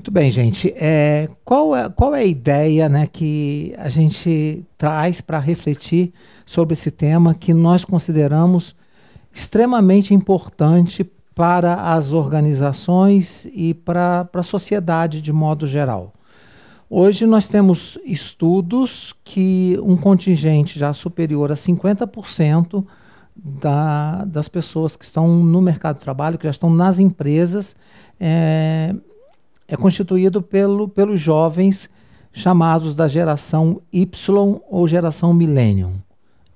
Muito bem, gente. Qual é a ideia, né, que a gente traz para refletir sobre esse tema que nós consideramos extremamente importante para as organizações e para a sociedade de modo geral? Hoje nós temos estudos que um contingente já superior a 50% das pessoas que estão no mercado de trabalho, que já estão nas empresas, é constituído pelos jovens chamados da geração Y ou geração Millennium.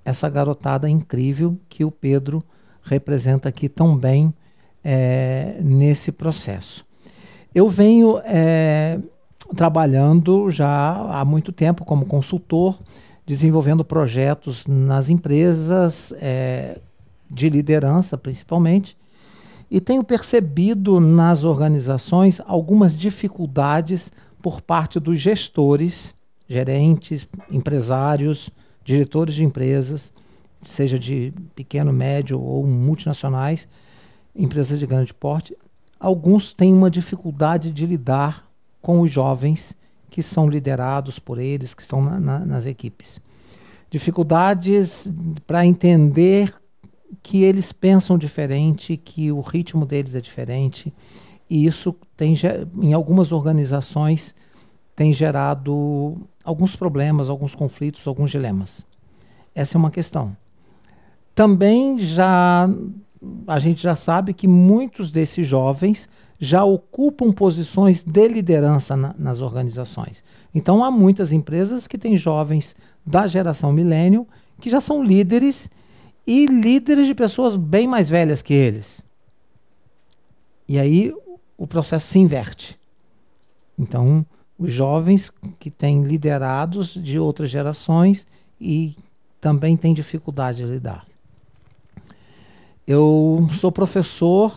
Essa garotada incrível que o Pedro representa aqui tão bem nesse processo. Eu venho trabalhando já há muito tempo como consultor, desenvolvendo projetos nas empresas de liderança, principalmente, e tenho percebido nas organizações algumas dificuldades por parte dos gestores, gerentes, empresários, diretores de empresas, seja de pequeno, médio ou multinacionais, empresas de grande porte. Alguns têm uma dificuldade de lidar com os jovens que são liderados por eles, que estão nas equipes. Dificuldades para entender que eles pensam diferente, que o ritmo deles é diferente, e isso em algumas organizações tem gerado alguns problemas, alguns conflitos, alguns dilemas. Essa é uma questão. Também a gente já sabe que muitos desses jovens já ocupam posições de liderança nas organizações. Então há muitas empresas que têm jovens da geração milênio que já são líderes e líderes de pessoas bem mais velhas que eles. E aí o processo se inverte. Então, os jovens que têm liderados de outras gerações e também têm dificuldade de lidar. Eu sou professor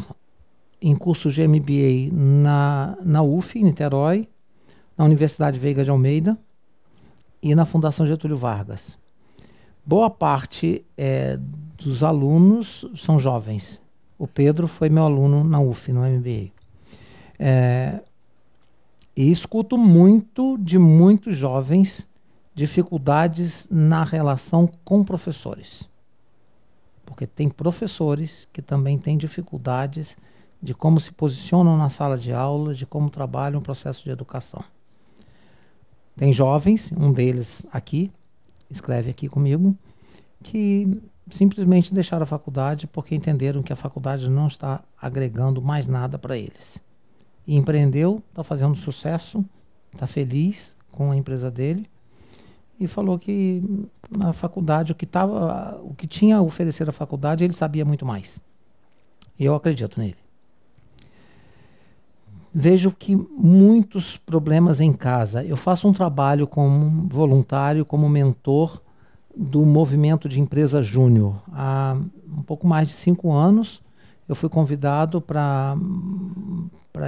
em cursos de MBA na UF, em Niterói, na Universidade Veiga de Almeida e na Fundação Getúlio Vargas. Boa parte dos alunos são jovens. O Pedro foi meu aluno na UF, no MBA. E escuto muito de muitos jovens dificuldades na relação com professores. Porque tem professores que também têm dificuldades de como se posicionam na sala de aula, de como trabalham o processo de educação. Tem jovens, um deles aqui, escreve aqui comigo, que simplesmente deixaram a faculdade porque entenderam que a faculdade não está agregando mais nada para eles. E empreendeu, está fazendo sucesso, está feliz com a empresa dele e falou que a faculdade, o que tinha a oferecer à faculdade, ele sabia muito mais. E eu acredito nele. Vejo que muitos problemas em casa. Eu faço um trabalho como voluntário, como mentor do movimento de empresa júnior. Há um pouco mais de 5 anos, eu fui convidado para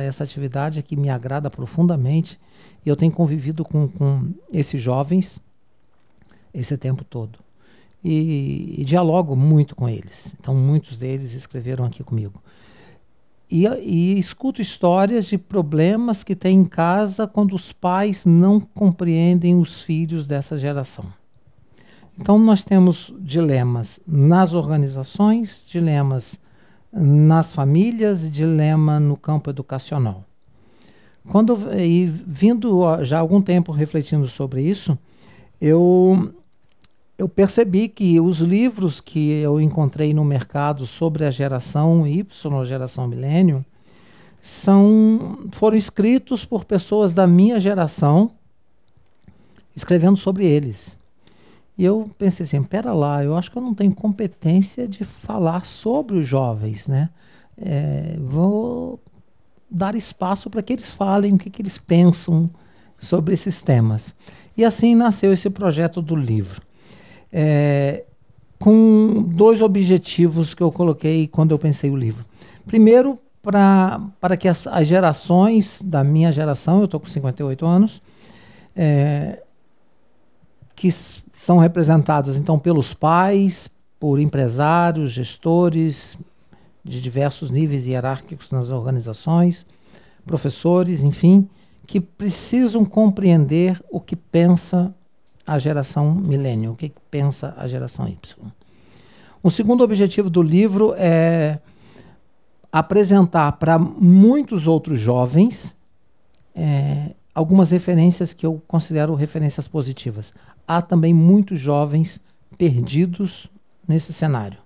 essa atividade que me agrada profundamente. E eu tenho convivido com esses jovens esse tempo todo. E dialogo muito com eles. Então, muitos deles escreveram aqui comigo. E escuto histórias de problemas que tem em casa quando os pais não compreendem os filhos dessa geração. Então, nós temos dilemas nas organizações, dilemas nas famílias, dilema no campo educacional. Vindo já há algum tempo refletindo sobre isso, eu percebi que os livros que eu encontrei no mercado sobre a geração Y, a geração milênio, foram escritos por pessoas da minha geração, escrevendo sobre eles. E eu pensei assim, pera lá, eu acho que eu não tenho competência de falar sobre os jovens, né? Vou dar espaço para que eles falem o que eles pensam sobre esses temas. E assim nasceu esse projeto do livro. Com 2 objetivos que eu coloquei quando eu pensei o livro. Primeiro, para que as gerações da minha geração, eu estou com 58 anos, que são representadas então pelos pais, por empresários, gestores de diversos níveis hierárquicos nas organizações, professores, enfim, que precisam compreender o que pensa a geração millennial, o que pensa a geração Y. O segundo objetivo do livro é apresentar para muitos outros jovens algumas referências que eu considero referências positivas. Há também muitos jovens perdidos nesse cenário.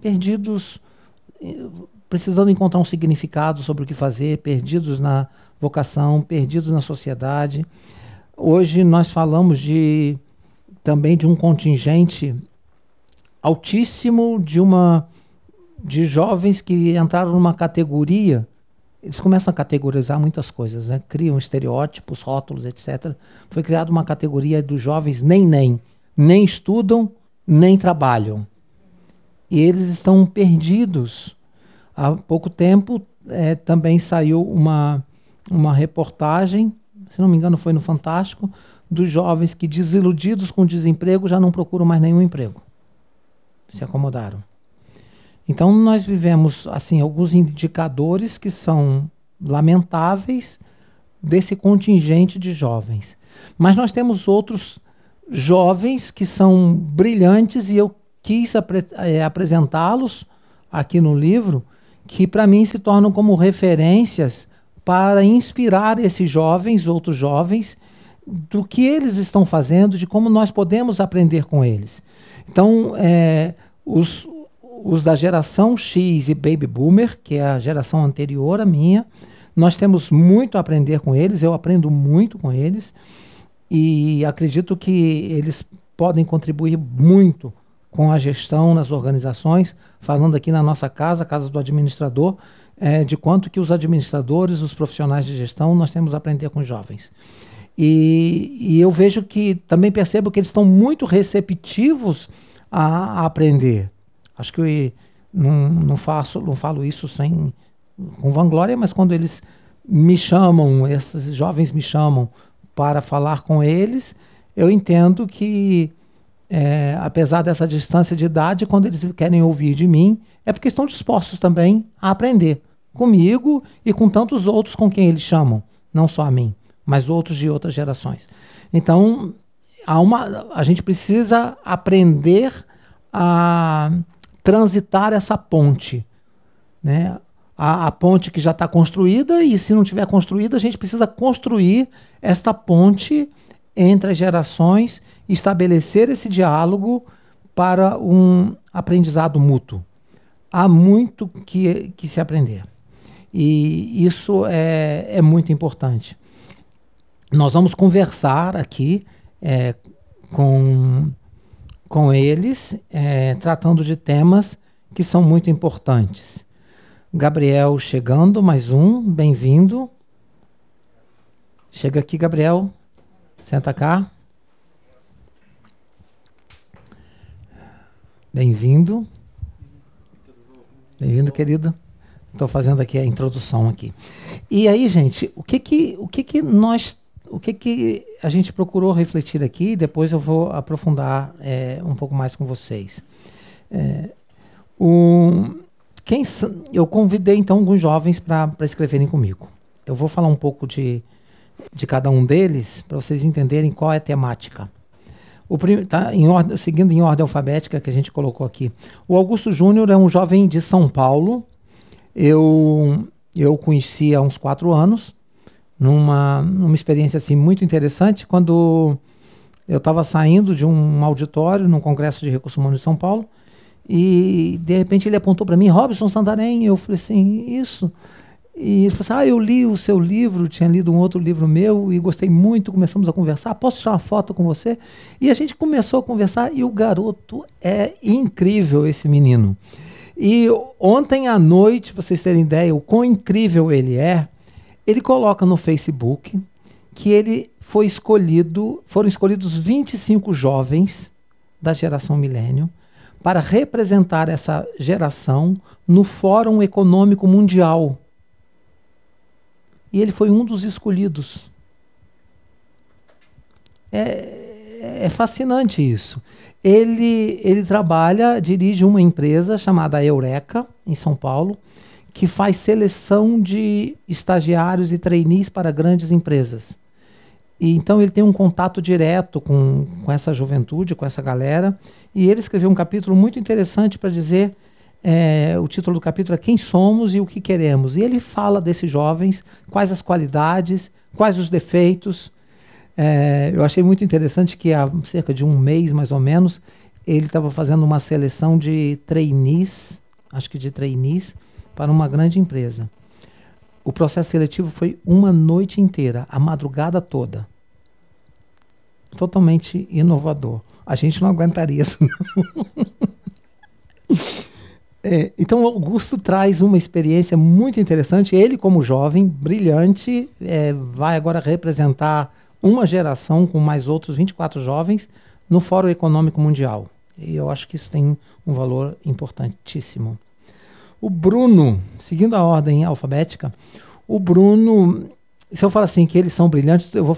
Perdidos, precisando encontrar um significado sobre o que fazer, perdidos na vocação, perdidos na sociedade. Hoje nós falamos também de um contingente altíssimo de jovens que entraram numa categoria. Eles começam a categorizar muitas coisas, né? Criam estereótipos, rótulos, etc. Foi criada uma categoria dos jovens nem estudam, nem trabalham. E eles estão perdidos. Há pouco tempo também saiu uma reportagem, se não me engano foi no Fantástico, dos jovens que, desiludidos com o desemprego, já não procuram mais nenhum emprego. Se acomodaram. Então nós vivemos assim alguns indicadores que são lamentáveis desse contingente de jovens. Mas nós temos outros jovens que são brilhantes e eu quis apresentá-los aqui no livro, que para mim se tornam como referências para inspirar esses jovens, outros jovens, do que eles estão fazendo, de como nós podemos aprender com eles. Então, os da geração X e Baby Boomer, que é a geração anterior à minha, nós temos muito a aprender com eles, eu aprendo muito com eles, e acredito que eles podem contribuir muito com a gestão nas organizações, falando aqui na nossa casa, a Casa do Administrador, de quanto que os administradores, os profissionais de gestão, nós temos a aprender com os jovens. E eu vejo que, também percebo que eles estão muito receptivos a aprender. Acho que não falo isso com vanglória, mas quando eles me chamam, esses jovens me chamam para falar com eles, eu entendo que, apesar dessa distância de idade, quando eles querem ouvir de mim, é porque estão dispostos também a aprender comigo e com tantos outros com quem eles chamam, não só a mim, mas outros de outras gerações. Então, a gente precisa aprender a transitar essa ponte, né? A ponte que já está construída, e se não tiver construída, a gente precisa construir esta ponte entre as gerações, estabelecer esse diálogo para um aprendizado mútuo. Há muito que se aprender. E isso é muito importante. Nós vamos conversar aqui com eles, tratando de temas que são muito importantes. Gabriel chegando, mais um, bem-vindo. Chega aqui, Gabriel. Senta cá. Bem-vindo. Bem-vindo, querido. Estou fazendo aqui a introdução aqui. E aí, gente, o que a gente procurou refletir aqui, depois eu vou aprofundar um pouco mais com vocês. Eu convidei, então, alguns jovens para escreverem comigo. Eu vou falar um pouco de cada um deles, para vocês entenderem qual é a temática. Seguindo em ordem alfabética que a gente colocou aqui. O Augusto Júnior é um jovem de São Paulo. Eu conheci há uns 4 anos, numa experiência assim, muito interessante, quando eu estava saindo de um auditório num congresso de recursos humanos de São Paulo, e de repente ele apontou para mim: Robson Santarém. Eu falei assim: isso. E ele falou assim: eu li o seu livro, tinha lido um outro livro meu e gostei muito, começamos a conversar, posso tirar uma foto com você? E a gente começou a conversar, e o garoto é incrível, esse menino. E ontem à noite, para vocês terem ideia o quão incrível ele é, ele coloca no Facebook que foram escolhidos 25 jovens da geração milênio para representar essa geração no Fórum Econômico Mundial. E ele foi um dos escolhidos. É fascinante isso. Ele dirige uma empresa chamada Eureka, em São Paulo, que faz seleção de estagiários e trainees para grandes empresas. E então ele tem um contato direto com essa juventude, com essa galera, e ele escreveu um capítulo muito interessante para dizer, o título do capítulo é Quem Somos e o que Queremos. E ele fala desses jovens, quais as qualidades, quais os defeitos. Eu achei muito interessante que há cerca de um mês, mais ou menos, ele estava fazendo uma seleção de trainees, acho que de trainees, para uma grande empresa. O processo seletivo foi uma noite inteira, a madrugada toda. Totalmente inovador. A gente não aguentaria isso, não. Então, o Augusto traz uma experiência muito interessante. Ele, como jovem, brilhante, vai agora representar uma geração com mais outros 24 jovens no Fórum Econômico Mundial. E eu acho que isso tem um valor importantíssimo. O Bruno, seguindo a ordem alfabética, o Bruno, se eu falar assim que eles são brilhantes, eu vou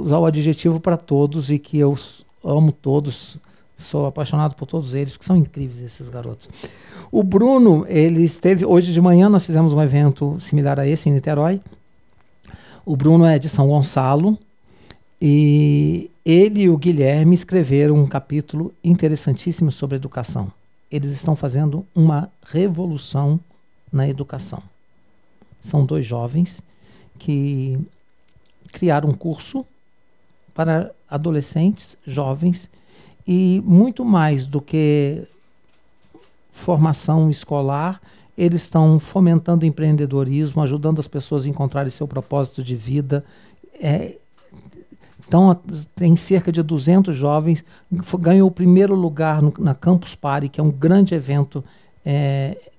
usar o adjetivo para todos e que eu amo todos, sou apaixonado por todos eles, porque são incríveis esses garotos. O Bruno, ele esteve, hoje de manhã nós fizemos um evento similar a esse em Niterói. O Bruno é de São Gonçalo e ele e o Guilherme escreveram um capítulo interessantíssimo sobre educação. Eles estão fazendo uma revolução na educação. São dois jovens que criaram um curso para adolescentes, jovens, e muito mais do que formação escolar, eles estão fomentando empreendedorismo, ajudando as pessoas a encontrarem seu propósito de vida. Então, tem cerca de 200 jovens, ganhou o primeiro lugar na Campus Party, que é um grande evento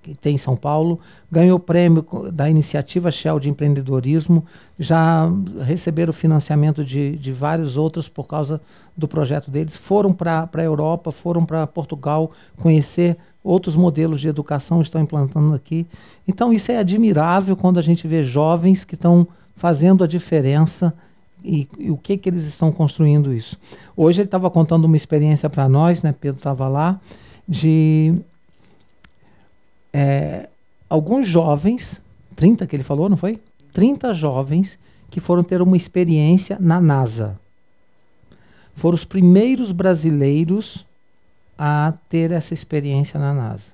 que tem em São Paulo, ganhou o prêmio da iniciativa Shell de empreendedorismo, já receberam financiamento de vários outros por causa do projeto deles, foram para a Europa, foram para Portugal conhecer outros modelos de educação, estão implantando aqui. Então isso é admirável quando a gente vê jovens que estão fazendo a diferença. E o que eles estão construindo isso? Hoje ele estava contando uma experiência para nós, né? Pedro estava lá, de alguns jovens, 30 que ele falou, não foi? 30 jovens que foram ter uma experiência na NASA. Foram os primeiros brasileiros a ter essa experiência na NASA.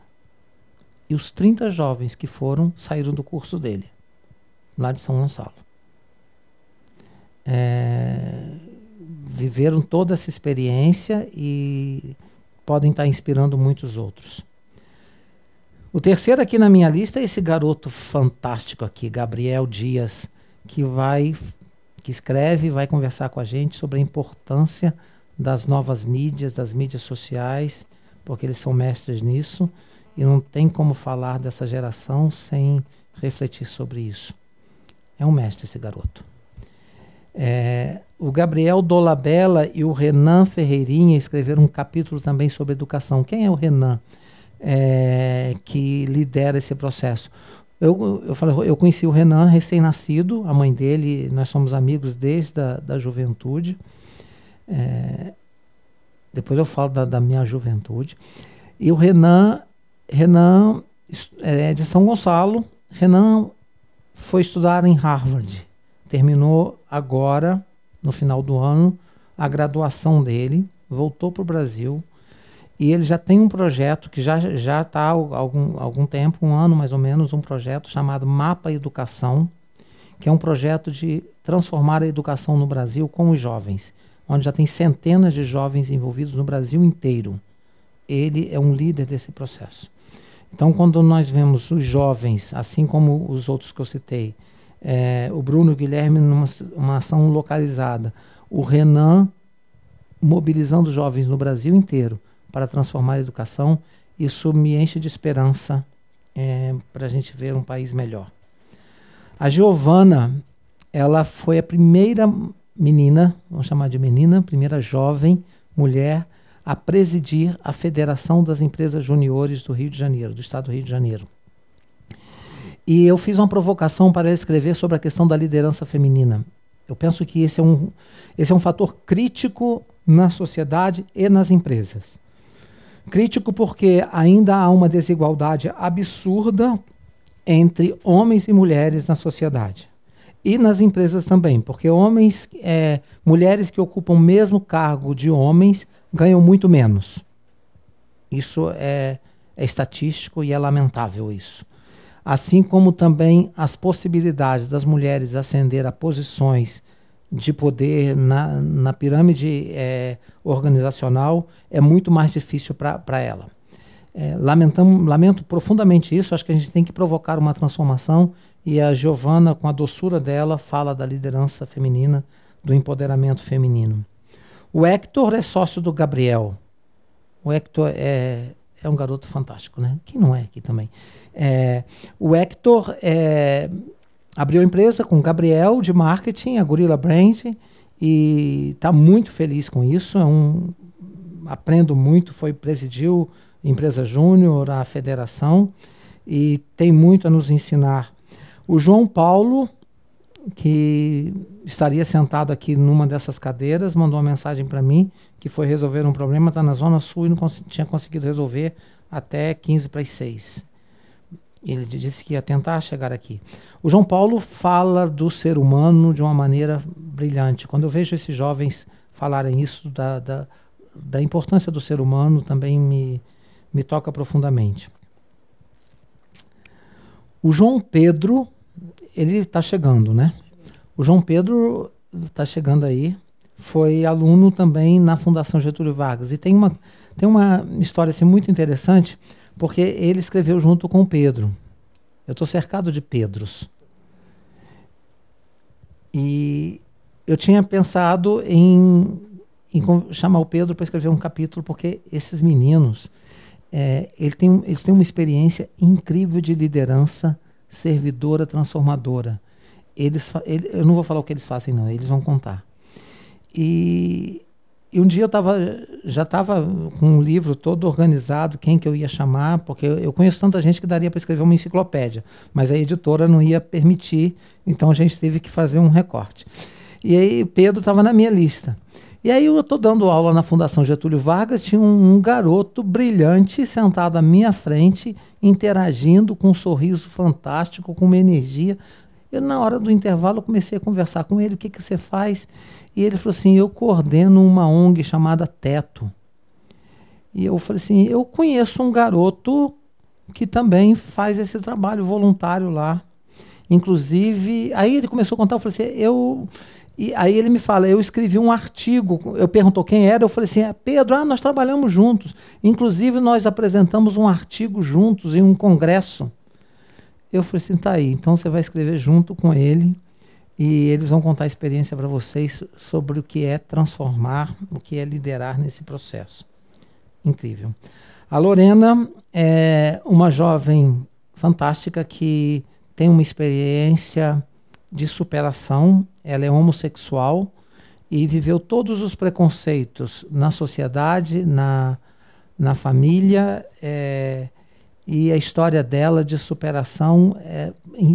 E os 30 jovens que foram, saíram do curso dele, lá de São Gonçalo. Viveram toda essa experiência e podem estar inspirando muitos outros. O terceiro aqui na minha lista é esse garoto fantástico aqui, Gabriel Dias, que escreve e vai conversar com a gente sobre a importância das novas mídias, das mídias sociais, porque eles são mestres nisso e não tem como falar dessa geração sem refletir sobre isso. É um mestre esse garoto. O Gabriel Dolabella e o Renan Ferreirinha escreveram um capítulo também sobre educação. Quem é o Renan que lidera esse processo? Eu conheci o Renan recém-nascido, a mãe dele, nós somos amigos desde da juventude. Depois eu falo da minha juventude. E o Renan é de São Gonçalo. Renan foi estudar em Harvard. Terminou agora, no final do ano, a graduação dele, voltou para o Brasil e ele já tem um projeto que já está há algum tempo, um ano mais ou menos, um projeto chamado Mapa Educação, que é um projeto de transformar a educação no Brasil com os jovens, onde já tem centenas de jovens envolvidos no Brasil inteiro. Ele é um líder desse processo. Então, quando nós vemos os jovens, assim como os outros que eu citei, o Bruno e o Guilherme numa ação localizada, o Renan mobilizando jovens no Brasil inteiro para transformar a educação, isso me enche de esperança para a gente ver um país melhor. A Giovana, ela foi a primeira menina, vamos chamar de menina, primeira jovem mulher a presidir a Federação das Empresas Juniores do Rio de Janeiro, do estado do Rio de Janeiro. E eu fiz uma provocação para ela escrever sobre a questão da liderança feminina. Eu penso que esse é um fator crítico na sociedade e nas empresas. Crítico porque ainda há uma desigualdade absurda entre homens e mulheres na sociedade. E nas empresas também, porque mulheres que ocupam o mesmo cargo de homens ganham muito menos. Isso é estatístico e é lamentável isso. Assim como também as possibilidades das mulheres ascender a posições de poder na pirâmide organizacional é muito mais difícil para ela. Lamento profundamente isso, acho que a gente tem que provocar uma transformação e a Giovana, com a doçura dela, fala da liderança feminina, do empoderamento feminino. O Hector é sócio do Gabriel. O Hector é um garoto fantástico, né? Quem não é aqui também? O Hector abriu a empresa com o Gabriel de marketing, a Gorilla Brand, e está muito feliz com isso. Aprendo muito, presidiu empresa júnior, a federação, e tem muito a nos ensinar. O João Paulo, que estaria sentado aqui numa dessas cadeiras, mandou uma mensagem para mim que foi resolver um problema, está na Zona Sul e não tinha conseguido resolver até 15 para as 6. Ele disse que ia tentar chegar aqui. O João Paulo fala do ser humano de uma maneira brilhante. Quando eu vejo esses jovens falarem isso, da importância do ser humano, também me toca profundamente. O João Pedro, ele está chegando, né? O João Pedro está chegando aí, foi aluno também na Fundação Getúlio Vargas. E tem uma história assim, muito interessante, porque ele escreveu junto com o Pedro. Eu estou cercado de Pedros. E eu tinha pensado em chamar o Pedro para escrever um capítulo, porque esses meninos, eles têm uma experiência incrível de liderança servidora, transformadora. Eu não vou falar o que eles fazem, não, eles vão contar. E um dia já estava com um livro todo organizado, quem que eu ia chamar, porque eu conheço tanta gente que daria para escrever uma enciclopédia, mas a editora não ia permitir, então a gente teve que fazer um recorte. E aí Pedro estava na minha lista. E aí eu estou dando aula na Fundação Getúlio Vargas, tinha um garoto brilhante sentado à minha frente, interagindo com um sorriso fantástico, com uma energia. Eu, na hora do intervalo, comecei a conversar com ele, o que você faz? E ele falou assim, eu coordeno uma ONG chamada Teto. E eu falei assim, eu conheço um garoto que também faz esse trabalho voluntário lá. Inclusive, aí ele começou a contar, eu falei assim, e aí ele me fala, eu escrevi um artigo, eu perguntou quem era, eu falei assim, Pedro, nós trabalhamos juntos, inclusive nós apresentamos um artigo juntos em um congresso. Eu falei assim, tá aí, então você vai escrever junto com ele e eles vão contar a experiência para vocês sobre o que é transformar, o que é liderar nesse processo. Incrível. A Lorena é uma jovem fantástica que tem uma experiência de superação, ela é homossexual e viveu todos os preconceitos na sociedade, na família, e a história dela de superação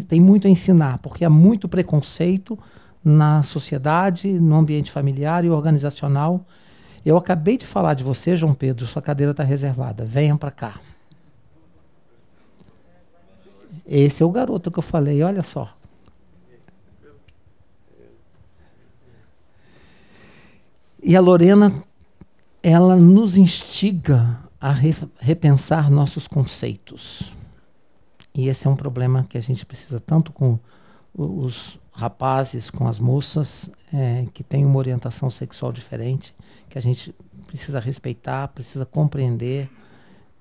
tem muito a ensinar, porque há muito preconceito na sociedade, no ambiente familiar e organizacional. Eu acabei de falar de você, João Pedro, sua cadeira está reservada, venham para cá. Esse é o garoto que eu falei, olha só. E a Lorena, ela nos instiga a repensar nossos conceitos. E esse é um problema que a gente precisa tanto com os rapazes, com as moças, que têm uma orientação sexual diferente, que a gente precisa respeitar, precisa compreender,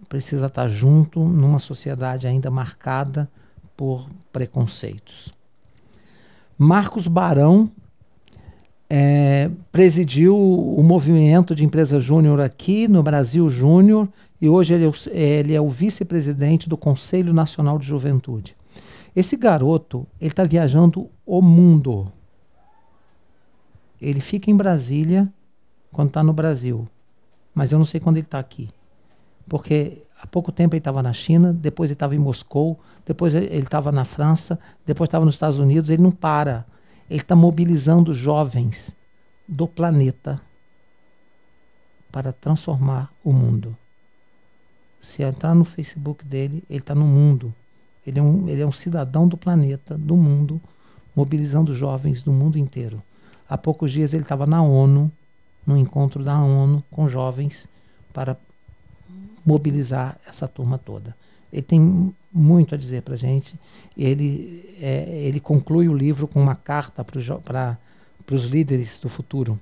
precisa estar junto numa sociedade ainda marcada por preconceitos. Marcos Barão presidiu o movimento de empresa júnior aqui no Brasil Júnior e hoje ele é o vice-presidente do Conselho Nacional de Juventude. Esse garoto, ele está viajando o mundo. Ele fica em Brasília quando está no Brasil, mas eu não sei quando ele está aqui. Porque há pouco tempo ele estava na China, depois ele estava em Moscou, depois ele estava na França, depois estava nos Estados Unidos, ele não para. Ele está mobilizando jovens do planeta para transformar o mundo. Se entrar no Facebook dele, ele está no mundo Ele é um cidadão do planeta, do mundo, mobilizando jovens do mundo inteiro. Há poucos dias ele estava na ONU, no encontro da ONU com jovens, para mobilizar essa turma toda. Ele tem muito a dizer para a gente. Ele conclui o livro com uma carta para os líderes do futuro.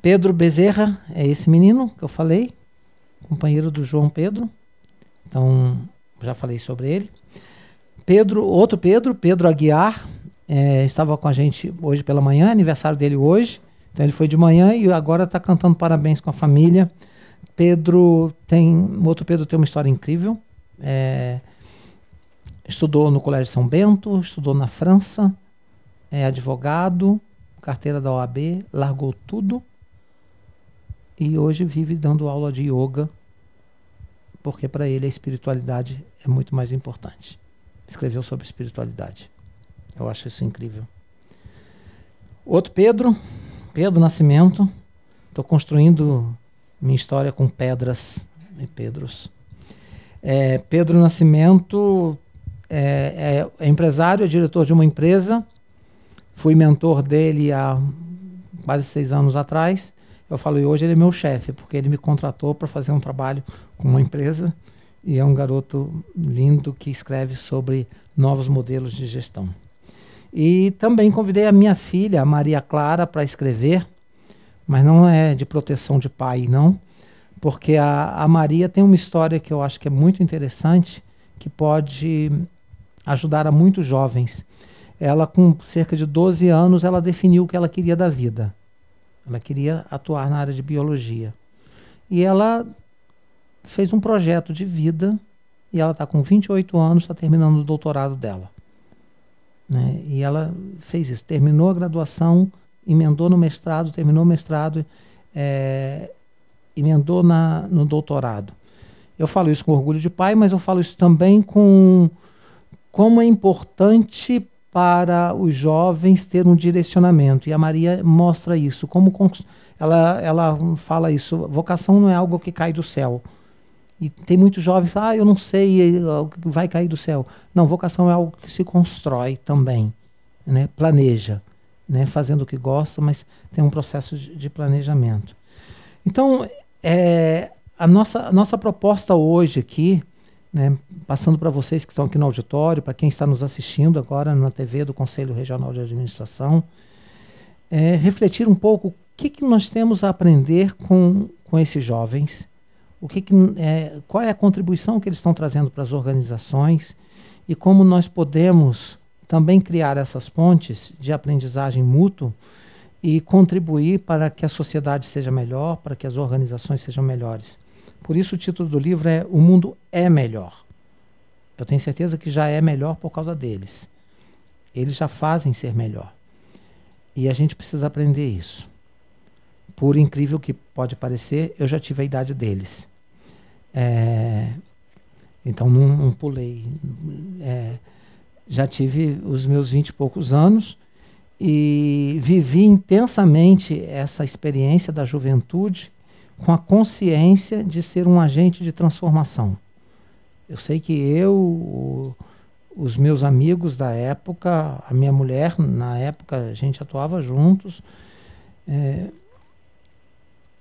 Pedro Bezerra é esse menino que eu falei, companheiro do João Pedro. Então, já falei sobre ele. Pedro Aguiar, estava com a gente hoje pela manhã, aniversário dele hoje. Então ele foi de manhã e agora está cantando parabéns com a família. O outro Pedro tem uma história incrível. Estudou no Colégio São Bento, estudou na França, é advogado, carteira da OAB, largou tudo e hoje vive dando aula de yoga, porque para ele a espiritualidade é muito mais importante. Escreveu sobre espiritualidade. Eu acho isso incrível. Outro Pedro Nascimento. Estou construindo minha história com pedras e Pedros. Pedro Nascimento é empresário, é diretor de uma empresa. Fui mentor dele há quase 6 anos atrás. Eu falo, e hoje ele é meu chefe, porque ele me contratou para fazer um trabalho com uma empresa. E é um garoto lindo que escreve sobre novos modelos de gestão. E também convidei a minha filha, a Maria Clara, para escrever, mas não é de proteção de pai, não, porque a Maria tem uma história que eu acho que é muito interessante, que pode ajudar a muitos jovens. Ela, com cerca de 12 anos, ela definiu o que ela queria da vida. Ela queria atuar na área de biologia. E ela fez um projeto de vida, e ela está com 28 anos, está terminando o doutorado dela. Né? E ela fez isso, terminou a graduação, emendou no mestrado, terminou o mestrado, emendou no doutorado. Eu falo isso com orgulho de pai, mas eu falo isso também com como é importante para os jovens ter um direcionamento. E a Maria mostra isso, como ela fala isso, vocação não é algo que cai do céu. E tem muitos jovens, eu não sei, vai cair do céu. Não, vocação é algo que se constrói também, né? Planeja, né? Fazendo o que gosta, mas tem um processo de planejamento. Então, a nossa proposta hoje aqui, né, passando para vocês que estão aqui no auditório, para quem está nos assistindo agora na TV do Conselho Regional de Administração, é refletir um pouco o que nós temos a aprender com esses jovens, qual é a contribuição que eles estão trazendo para as organizações e como nós podemos também criar essas pontes de aprendizagem mútua e contribuir para que a sociedade seja melhor, para que as organizações sejam melhores. Por isso o título do livro é O Mundo é Melhor. Eu tenho certeza que já é melhor por causa deles. Eles já fazem ser melhor. E a gente precisa aprender isso. Por incrível que pode parecer, eu já tive a idade deles. Então não pulei. Já tive os meus 20 e poucos anos e vivi intensamente essa experiência da juventude com a consciência de ser um agente de transformação. Eu sei que os meus amigos da época, a minha mulher, na época a gente atuava juntos,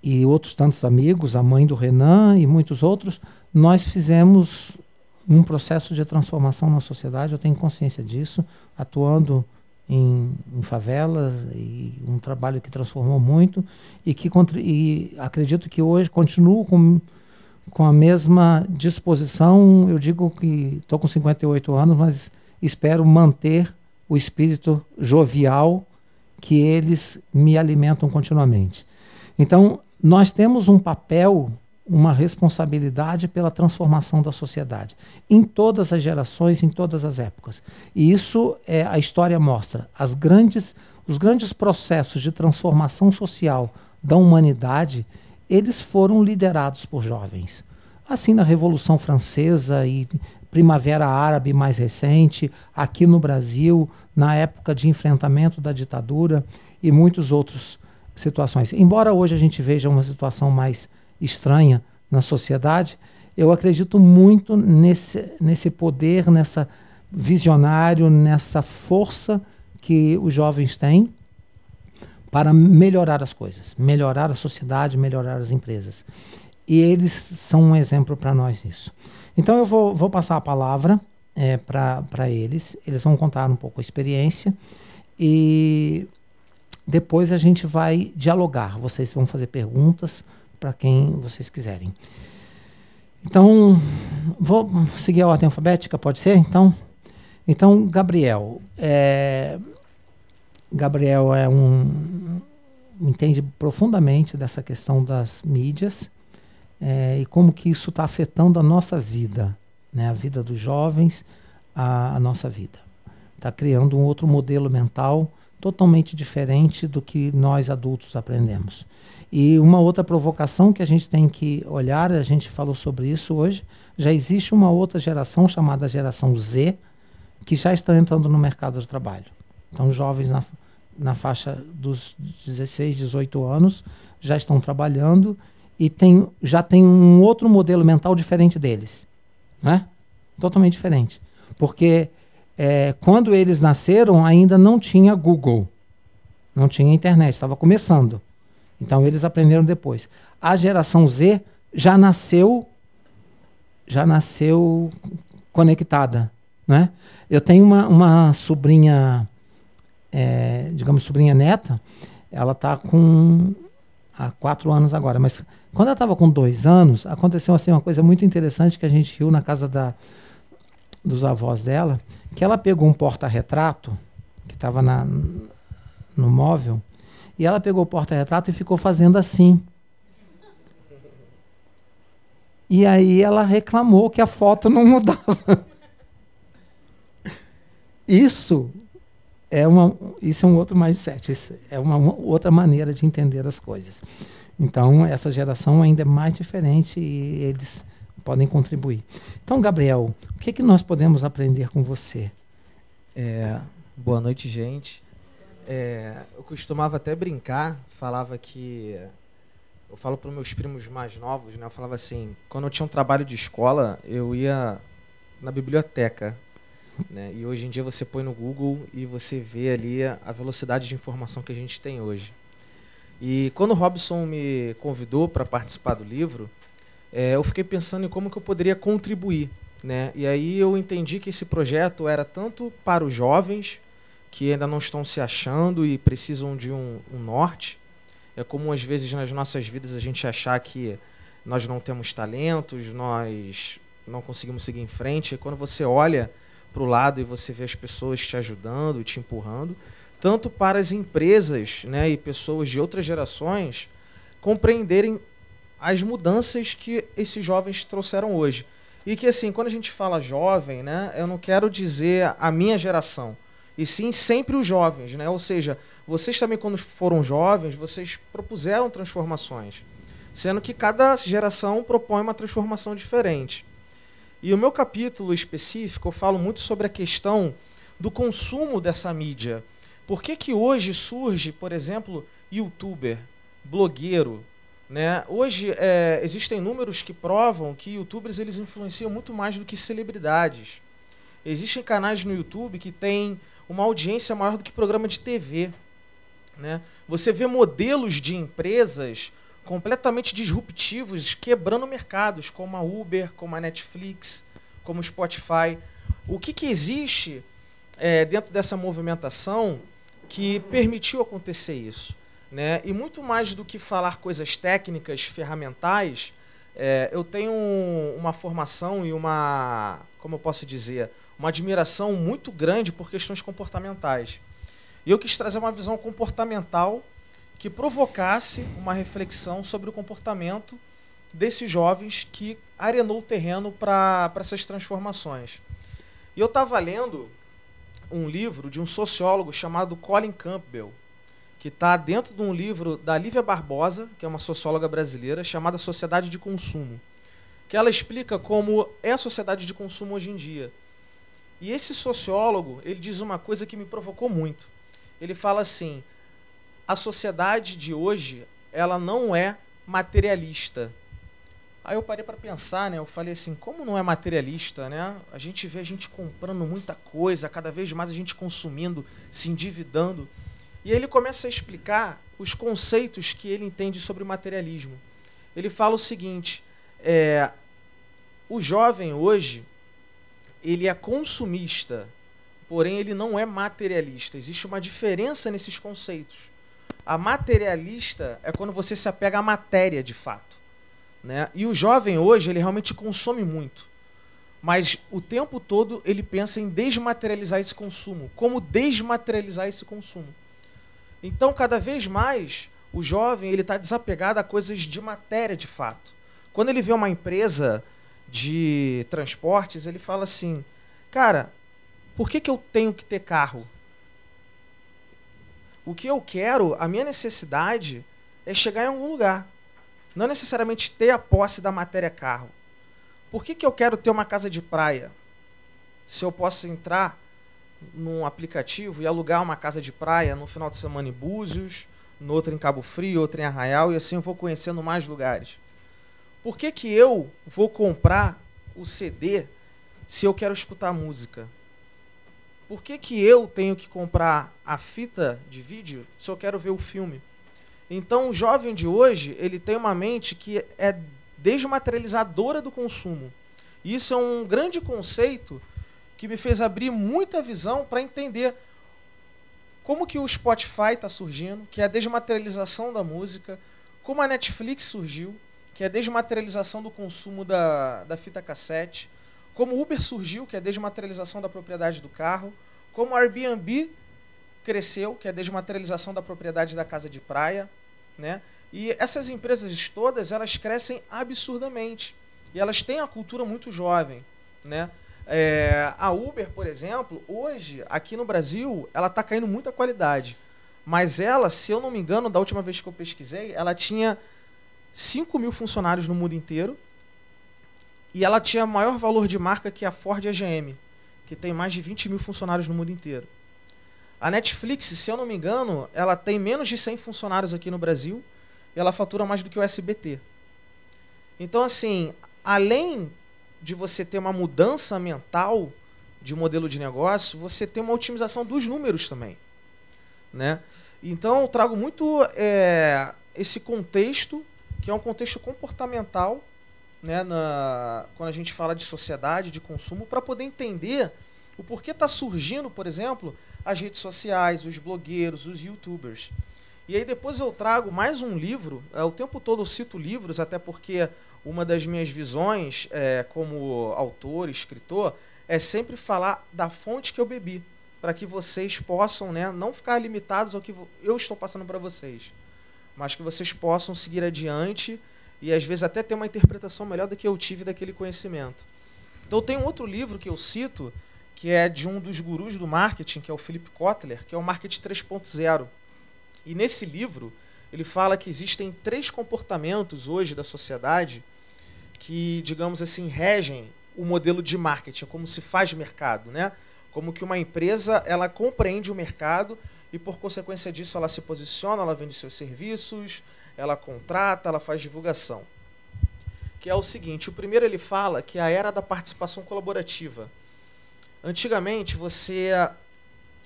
e outros tantos amigos, a mãe do Renan e muitos outros, nós fizemos um processo de transformação na sociedade, eu tenho consciência disso, atuando em favelas, e um trabalho que transformou muito, e acredito que hoje continuo com a mesma disposição. Eu digo que estou com 58 anos, mas espero manter o espírito jovial que eles me alimentam continuamente. Então, nós temos um papel, uma responsabilidade pela transformação da sociedade, em todas as gerações, em todas as épocas. E isso a história mostra. Os grandes processos de transformação social da humanidade, eles foram liderados por jovens. Assim na Revolução Francesa e Primavera Árabe mais recente, aqui no Brasil, na época de enfrentamento da ditadura e muitas outras situações. Embora hoje a gente veja uma situação mais estranha na sociedade, Eu acredito muito nesse poder, nessa visionário, nessa força que os jovens têm para melhorar as coisas, melhorar a sociedade, melhorar as empresas. E eles são um exemplo para nós nisso. Então eu vou passar a palavra para eles vão contar um pouco a experiência e depois a gente vai dialogar. Vocês vão fazer perguntas para quem vocês quiserem. Então, vou seguir a ordem alfabética, pode ser? Então Gabriel. Gabriel entende profundamente dessa questão das mídias e como que isso está afetando a nossa vida, né? A vida dos jovens, a nossa vida. Está criando um outro modelo mental totalmente diferente do que nós adultos aprendemos. E uma outra provocação que a gente tem que olhar, a gente falou sobre isso hoje, já existe uma outra geração chamada geração Z, que já está entrando no mercado de trabalho. Então, jovens na faixa dos 16, 18 anos já estão trabalhando e já tem um outro modelo mental diferente deles, né? Totalmente diferente. Porque quando eles nasceram, ainda não tinha Google, não tinha internet, estava começando. Então, eles aprenderam depois. A geração Z já nasceu conectada, né? Eu tenho uma sobrinha, digamos, sobrinha neta, ela está há 4 anos agora, mas quando ela estava com 2 anos, aconteceu assim, uma coisa muito interessante que a gente viu na casa dos avós dela, que ela pegou um porta-retrato, que estava no móvel, e ela pegou o porta-retrato e ficou fazendo assim. E aí ela reclamou que a foto não mudava. Isso é um outro mindset, isso é uma outra maneira de entender as coisas. Então, essa geração ainda é mais diferente e eles podem contribuir. Então, Gabriel, o que nós podemos aprender com você? Boa noite, gente. Eu costumava até brincar, falava que... Eu falo para os meus primos mais novos, né? Eu falava assim, quando eu tinha um trabalho de escola, eu ia na biblioteca, né? E hoje em dia você põe no Google e você vê ali a velocidade de informação que a gente tem hoje. E quando o Robson me convidou para participar do livro, eu fiquei pensando em como que eu poderia contribuir, né? E aí eu entendi que esse projeto era tanto para os jovens que ainda não estão se achando e precisam de um norte. É comum, às vezes, nas nossas vidas, a gente achar que nós não temos talentos, nós não conseguimos seguir em frente. E quando você olha para o lado e você vê as pessoas te ajudando e te empurrando, tanto para as empresas, né, e pessoas de outras gerações compreenderem as mudanças que esses jovens trouxeram hoje. E que, assim, quando a gente fala jovem, né, eu não quero dizer a minha geração, e sim sempre os jovens, né? Ou seja, vocês também, quando foram jovens, vocês propuseram transformações, sendo que cada geração propõe uma transformação diferente. E o meu capítulo específico, eu falo muito sobre a questão do consumo dessa mídia. Por que hoje surge, por exemplo, youtuber, blogueiro, né? Hoje existem números que provam que youtubers eles influenciam muito mais do que celebridades. Existem canais no YouTube que têm uma audiência maior do que programa de TV, né? Você vê modelos de empresas completamente disruptivos quebrando mercados, como a Uber, como a Netflix, como o Spotify. O que existe dentro dessa movimentação que permitiu acontecer isso, né? E muito mais do que falar coisas técnicas, ferramentais, eu tenho uma formação e como eu posso dizer, uma admiração muito grande por questões comportamentais. E eu quis trazer uma visão comportamental que provocasse uma reflexão sobre o comportamento desses jovens que arenou o terreno para essas transformações. E eu estava lendo um livro de um sociólogo chamado Colin Campbell, que está dentro de um livro da Lívia Barbosa, que é uma socióloga brasileira, chamada Sociedade de Consumo, que ela explica como é a sociedade de consumo hoje em dia. E esse sociólogo, ele diz uma coisa que me provocou muito. Ele fala assim, a sociedade de hoje, ela não é materialista. Aí eu parei para pensar, né? Eu falei assim, como não é materialista, né? A gente vê a gente comprando muita coisa, cada vez mais a gente consumindo, se endividando. E aí ele começa a explicar os conceitos que ele entende sobre o materialismo. Ele fala o seguinte, o jovem hoje, ele é consumista, porém ele não é materialista. Existe uma diferença nesses conceitos. A materialista é quando você se apega à matéria de fato. Né? E o jovem hoje, ele realmente consome muito. Mas o tempo todo ele pensa em desmaterializar esse consumo. Como desmaterializar esse consumo? Então, cada vez mais, o jovem está desapegado a coisas de matéria de fato. Quando ele vê uma empresa de transportes, ele fala assim, cara, por que eu tenho que ter carro? O que eu quero, a minha necessidade é chegar em algum lugar. Não necessariamente ter a posse da matéria carro. Por que eu quero ter uma casa de praia? Se eu posso entrar num aplicativo e alugar uma casa de praia no final de semana em Búzios, no outro em Cabo Frio, outro em Arraial, e assim eu vou conhecendo mais lugares. Por que eu vou comprar o CD se eu quero escutar música? Por que eu tenho que comprar a fita de vídeo se eu quero ver o filme? Então, o jovem de hoje, ele tem uma mente que é desmaterializadora do consumo. E isso é um grande conceito que me fez abrir muita visão para entender como que o Spotify está surgindo, que é a desmaterialização da música, como a Netflix surgiu, que é a desmaterialização do consumo da fita cassete, como o Uber surgiu, que é a desmaterialização da propriedade do carro, como o Airbnb cresceu, que é a desmaterialização da propriedade da casa de praia, né? E essas empresas todas, elas crescem absurdamente. E elas têm a cultura muito jovem, né? A Uber, por exemplo, hoje, aqui no Brasil, ela está caindo muita qualidade. Mas ela, se eu não me engano, da última vez que eu pesquisei, ela tinha 5.000 funcionários no mundo inteiro. E ela tinha maior valor de marca que a Ford e a GM, que tem mais de 20.000 funcionários no mundo inteiro. A Netflix, se eu não me engano, ela tem menos de 100 funcionários aqui no Brasil e ela fatura mais do que o SBT. Então, assim, além de você ter uma mudança mental de modelo de negócio, você tem uma otimização dos números também, né? Então, eu trago muito esse contexto, que é um contexto comportamental, né, quando a gente fala de sociedade, de consumo, para poder entender o porquê está surgindo, por exemplo, as redes sociais, os blogueiros, os youtubers. E aí depois eu trago mais um livro, o tempo todo eu cito livros, até porque uma das minhas visões como autor, escritor, é sempre falar da fonte que eu bebi, para que vocês possam, né, não ficar limitados ao que eu estou passando para vocês, mas que vocês possam seguir adiante e às vezes até ter uma interpretação melhor do que eu tive daquele conhecimento. Então tem um outro livro que eu cito, que é de um dos gurus do marketing, que é o Philip Kotler, que é o Marketing 3.0. E nesse livro, ele fala que existem 3 comportamentos hoje da sociedade que, digamos assim, regem o modelo de marketing, como se faz mercado, né? Como que uma empresa, ela compreende o mercado e, por consequência disso, ela se posiciona, ela vende seus serviços, ela contrata, ela faz divulgação. Que é o seguinte, o primeiro ele fala que é a era da participação colaborativa. Antigamente, você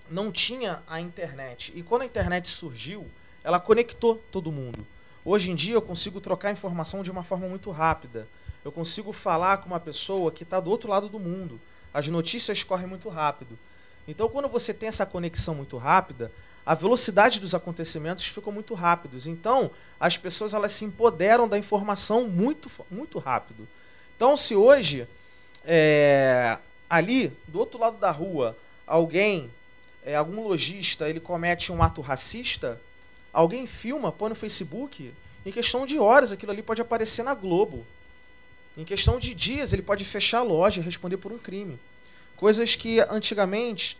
não tinha a internet. E quando a internet surgiu, ela conectou todo mundo. Hoje em dia, eu consigo trocar informação de uma forma muito rápida. Eu consigo falar com uma pessoa que está do outro lado do mundo. As notícias correm muito rápido. Então, quando você tem essa conexão muito rápida, a velocidade dos acontecimentos ficou muito rápidos. Então, as pessoas elas se empoderam da informação muito, muito rápido. Então, se hoje... ali, do outro lado da rua, alguém, algum lojista, ele comete um ato racista, alguém filma, põe no Facebook, em questão de horas aquilo ali pode aparecer na Globo. Em questão de dias ele pode fechar a loja e responder por um crime. Coisas que antigamente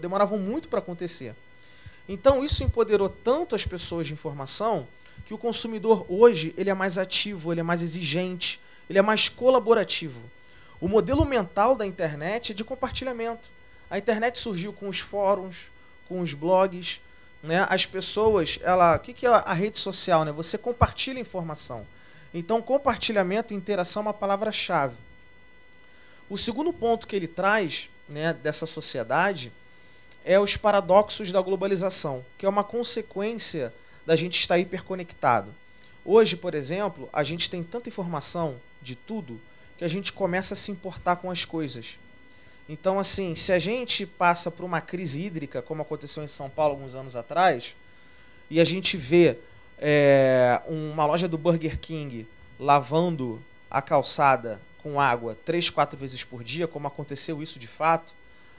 demoravam muito para acontecer. Então isso empoderou tanto as pessoas de informação que o consumidor hoje ele é mais ativo, ele é mais exigente, ele é mais colaborativo. O modelo mental da internet é de compartilhamento. A internet surgiu com os fóruns, com os blogs, né? As pessoas, o que é a rede social? Né? Você compartilha informação. Então, compartilhamento e interação é uma palavra-chave. O segundo ponto que ele traz, né, dessa sociedade é os paradoxos da globalização, que é uma consequência da gente estar hiperconectado. Hoje, por exemplo, a gente tem tanta informação de tudo que a gente começa a se importar com as coisas. Então, assim, se a gente passa por uma crise hídrica, como aconteceu em São Paulo alguns anos atrás, e a gente vê uma loja do Burger King lavando a calçada com água 3, 4 vezes por dia, como aconteceu isso de fato,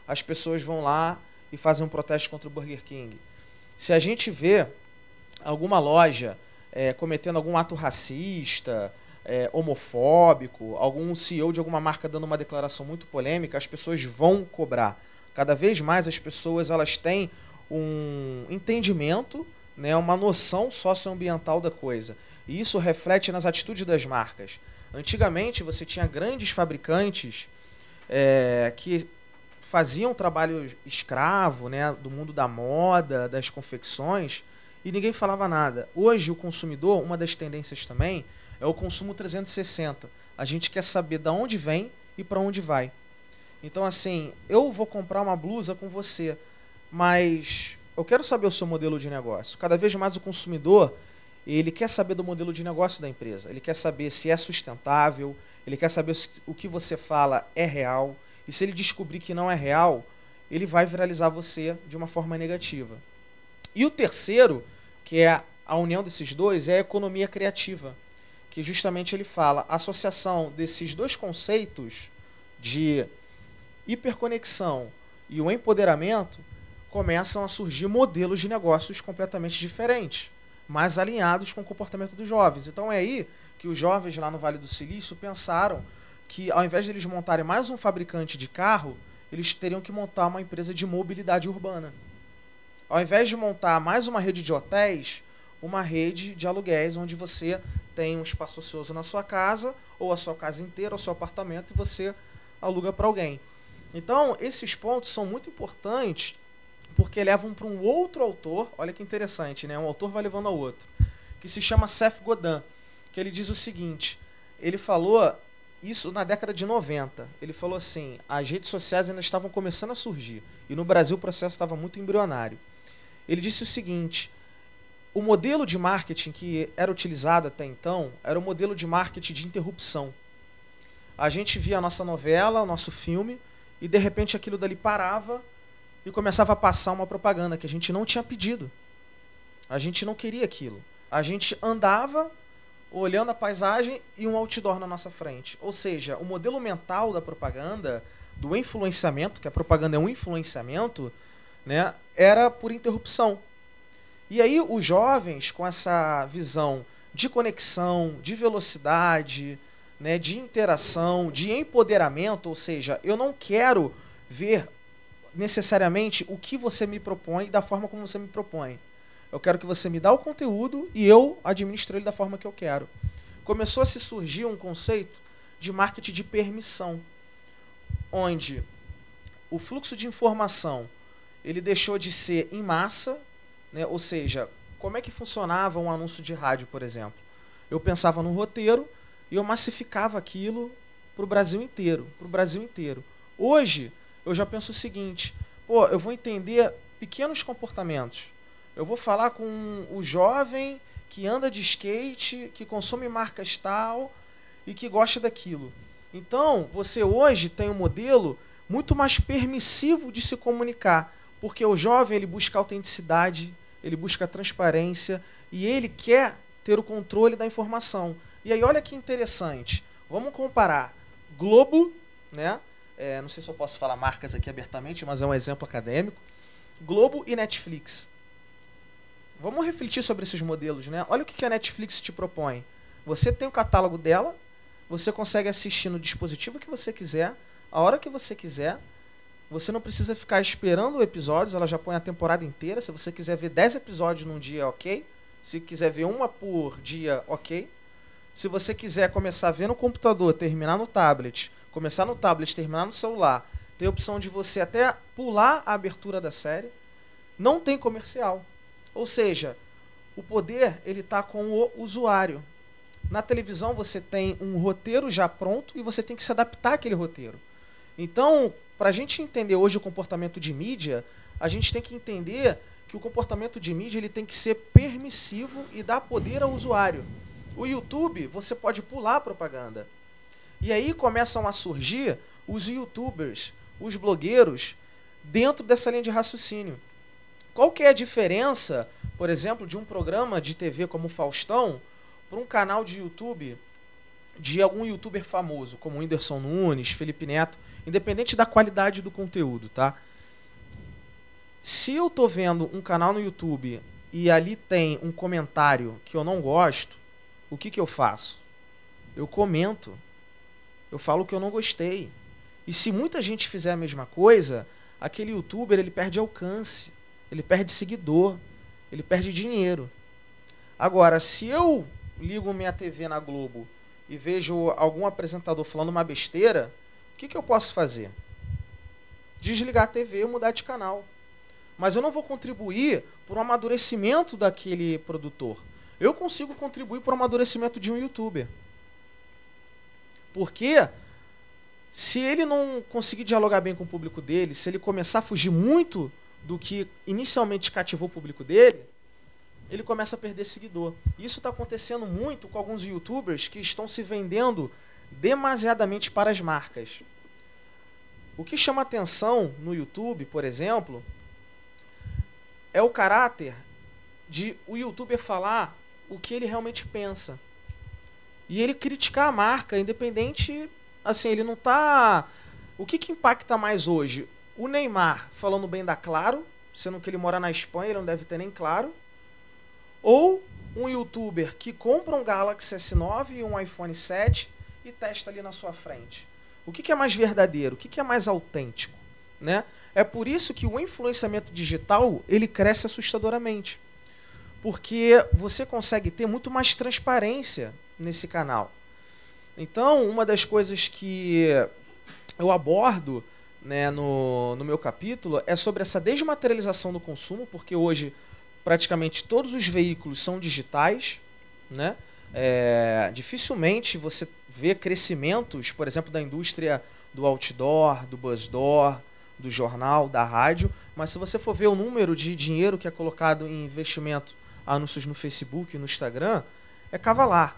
as pessoas vão lá e fazem um protesto contra o Burger King. Se a gente vê alguma loja cometendo algum ato racista, homofóbico, algum CEO de alguma marca dando uma declaração muito polêmica, as pessoas vão cobrar. Cada vez mais as pessoas elas têm um entendimento, né, uma noção socioambiental da coisa. E isso reflete nas atitudes das marcas. Antigamente você tinha grandes fabricantes que faziam trabalho escravo, né, do mundo da moda, das confecções, e ninguém falava nada. Hoje o consumidor, uma das tendências também, é o consumo 360. A gente quer saber de onde vem e para onde vai. Então, assim, eu vou comprar uma blusa com você, mas eu quero saber o seu modelo de negócio. Cada vez mais o consumidor, ele quer saber do modelo de negócio da empresa. Ele quer saber se é sustentável, ele quer saber se o que você fala é real. E se ele descobrir que não é real, ele vai viralizar você de uma forma negativa. E o terceiro, que é a união desses dois, é a economia criativa, que justamente ele fala a associação desses dois conceitos de hiperconexão e o empoderamento começam a surgir modelos de negócios completamente diferentes, mais alinhados com o comportamento dos jovens. Então é aí que os jovens lá no Vale do Silício pensaram que ao invés de eles montarem mais um fabricante de carro, eles teriam que montar uma empresa de mobilidade urbana. Ao invés de montar mais uma rede de hotéis, uma rede de aluguéis, onde você tem um espaço ocioso na sua casa, ou a sua casa inteira, ou seu apartamento, e você aluga para alguém. Então, esses pontos são muito importantes, porque levam para um outro autor, olha que interessante, né? Um autor vai levando ao outro, que se chama Seth Godin, que ele diz o seguinte, ele falou isso na década de 90, ele falou assim, as redes sociais ainda estavam começando a surgir, e no Brasil o processo estava muito embrionário. Ele disse o seguinte, o modelo de marketing que era utilizado até então era o modelo de marketing de interrupção. A gente via a nossa novela, o nosso filme, e de repente aquilo dali parava e começava a passar uma propaganda que a gente não tinha pedido. A gente não queria aquilo. A gente andava olhando a paisagem e um outdoor na nossa frente. Ou seja, o modelo mental da propaganda, do influenciamento, que a propaganda é um influenciamento, né, era por interrupção. E aí os jovens, com essa visão de conexão, de velocidade, né, de interação, de empoderamento, ou seja, eu não quero ver necessariamente o que você me propõe da forma como você me propõe. Eu quero que você me dê o conteúdo e eu administro ele da forma que eu quero. Começou a se surgir um conceito de marketing de permissão, onde o fluxo de informação ele deixou de ser em massa, né? Ou seja, como é que funcionava um anúncio de rádio, por exemplo? Eu pensava no roteiro e eu massificava aquilo para o Brasil inteiro, Hoje, eu já penso o seguinte, eu vou entender pequenos comportamentos. Eu vou falar com o jovem que anda de skate, que consome marcas tal e que gosta daquilo. Então, você hoje tem um modelo muito mais permissivo de se comunicar, porque o jovem ele busca autenticidade, ele busca transparência e ele quer ter o controle da informação. E aí, olha que interessante. Vamos comparar Globo, né? Não sei se eu posso falar marcas aqui abertamente, mas é um exemplo acadêmico. Globo e Netflix. Vamos refletir sobre esses modelos, né? Olha o que a Netflix te propõe. Você tem o catálogo dela, você consegue assistir no dispositivo que você quiser, a hora que você quiser. Você não precisa ficar esperando episódios, ela já põe a temporada inteira. Se você quiser ver 10 episódios num dia, ok. Se quiser ver uma por dia, ok. Se você quiser começar a ver no computador, terminar no tablet, começar no tablet, terminar no celular, tem a opção de você até pular a abertura da série. Não tem comercial. Ou seja, o poder ele está com o usuário. Na televisão você tem um roteiro já pronto e você tem que se adaptar àquele roteiro. Então, para a gente entender hoje o comportamento de mídia, a gente tem que entender que o comportamento de mídia ele tem que ser permissivo e dar poder ao usuário. O YouTube, você pode pular a propaganda. E aí começam a surgir os youtubers, os blogueiros, dentro dessa linha de raciocínio. Qual que é a diferença, por exemplo, de um programa de TV como o Faustão para um canal de YouTube de algum youtuber famoso, como o Whindersson Nunes, Felipe Neto, independente da qualidade do conteúdo, tá? Se eu tô vendo um canal no YouTube e ali tem um comentário que eu não gosto, o que eu faço? Eu comento. Eu falo que eu não gostei. E se muita gente fizer a mesma coisa, aquele youtuber ele perde alcance, ele perde seguidor, ele perde dinheiro. Agora, se eu ligo minha TV na Globo e vejo algum apresentador falando uma besteira, o que eu posso fazer? Desligar a TV e mudar de canal. Mas eu não vou contribuir para o amadurecimento daquele produtor. Eu consigo contribuir para o amadurecimento de um youtuber. Porque se ele não conseguir dialogar bem com o público dele, se ele começar a fugir muito do que inicialmente cativou o público dele, ele começa a perder seguidor. Isso está acontecendo muito com alguns youtubers que estão se vendendo demasiadamente para as marcas. O que chama atenção no YouTube, por exemplo, é o caráter de o youtuber falar o que ele realmente pensa. E ele criticar a marca, independente, assim, ele não tá... O que impacta mais hoje? O Neymar falando bem da Claro, sendo que ele mora na Espanha, ele não deve ter nem Claro. Ou um youtuber que compra um Galaxy S9 e um iPhone 7 e testa ali na sua frente. O que é mais verdadeiro? O que é mais autêntico? Né? É por isso que o influenciamento digital ele cresce assustadoramente. Porque você consegue ter muito mais transparência nesse canal. Então, uma das coisas que eu abordo, né, no meu capítulo é sobre essa desmaterialização do consumo, porque hoje praticamente todos os veículos são digitais, né? Dificilmente você vê crescimentos, por exemplo, da indústria do outdoor, do buzzdoor, do jornal, da rádio, mas se você for ver o número de dinheiro que é colocado em investimento, anúncios no Facebook e no Instagram, é cavalar,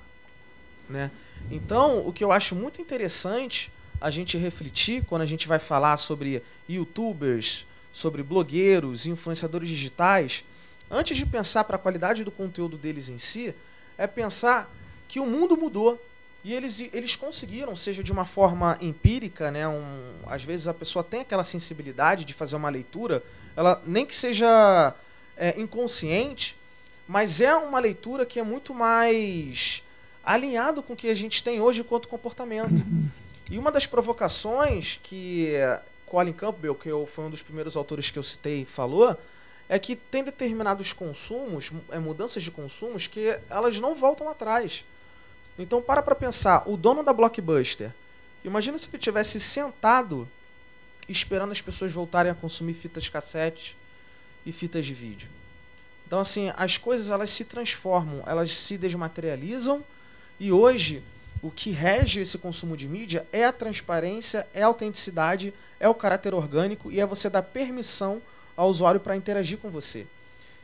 né? Então, o que eu acho muito interessante a gente refletir quando a gente vai falar sobre youtubers, sobre blogueiros, influenciadores digitais, antes de pensar para a qualidade do conteúdo deles em si, é pensar que o mundo mudou. E eles conseguiram, seja de uma forma empírica, né, às vezes a pessoa tem aquela sensibilidade de fazer uma leitura, ela nem que seja inconsciente, mas é uma leitura que é muito mais alinhado com o que a gente tem hoje quanto comportamento. E uma das provocações que Colin Campbell, que foi um dos primeiros autores que eu citei, falou, é que tem determinados consumos, mudanças de consumos, que elas não voltam atrás. Então para pensar, o dono da Blockbuster, imagina se ele tivesse sentado esperando as pessoas voltarem a consumir fitas cassete e fitas de vídeo. Então assim, as coisas elas se transformam, elas se desmaterializam e hoje o que rege esse consumo de mídia é a transparência, é a autenticidade, é o caráter orgânico e é você dar permissão ao usuário para interagir com você.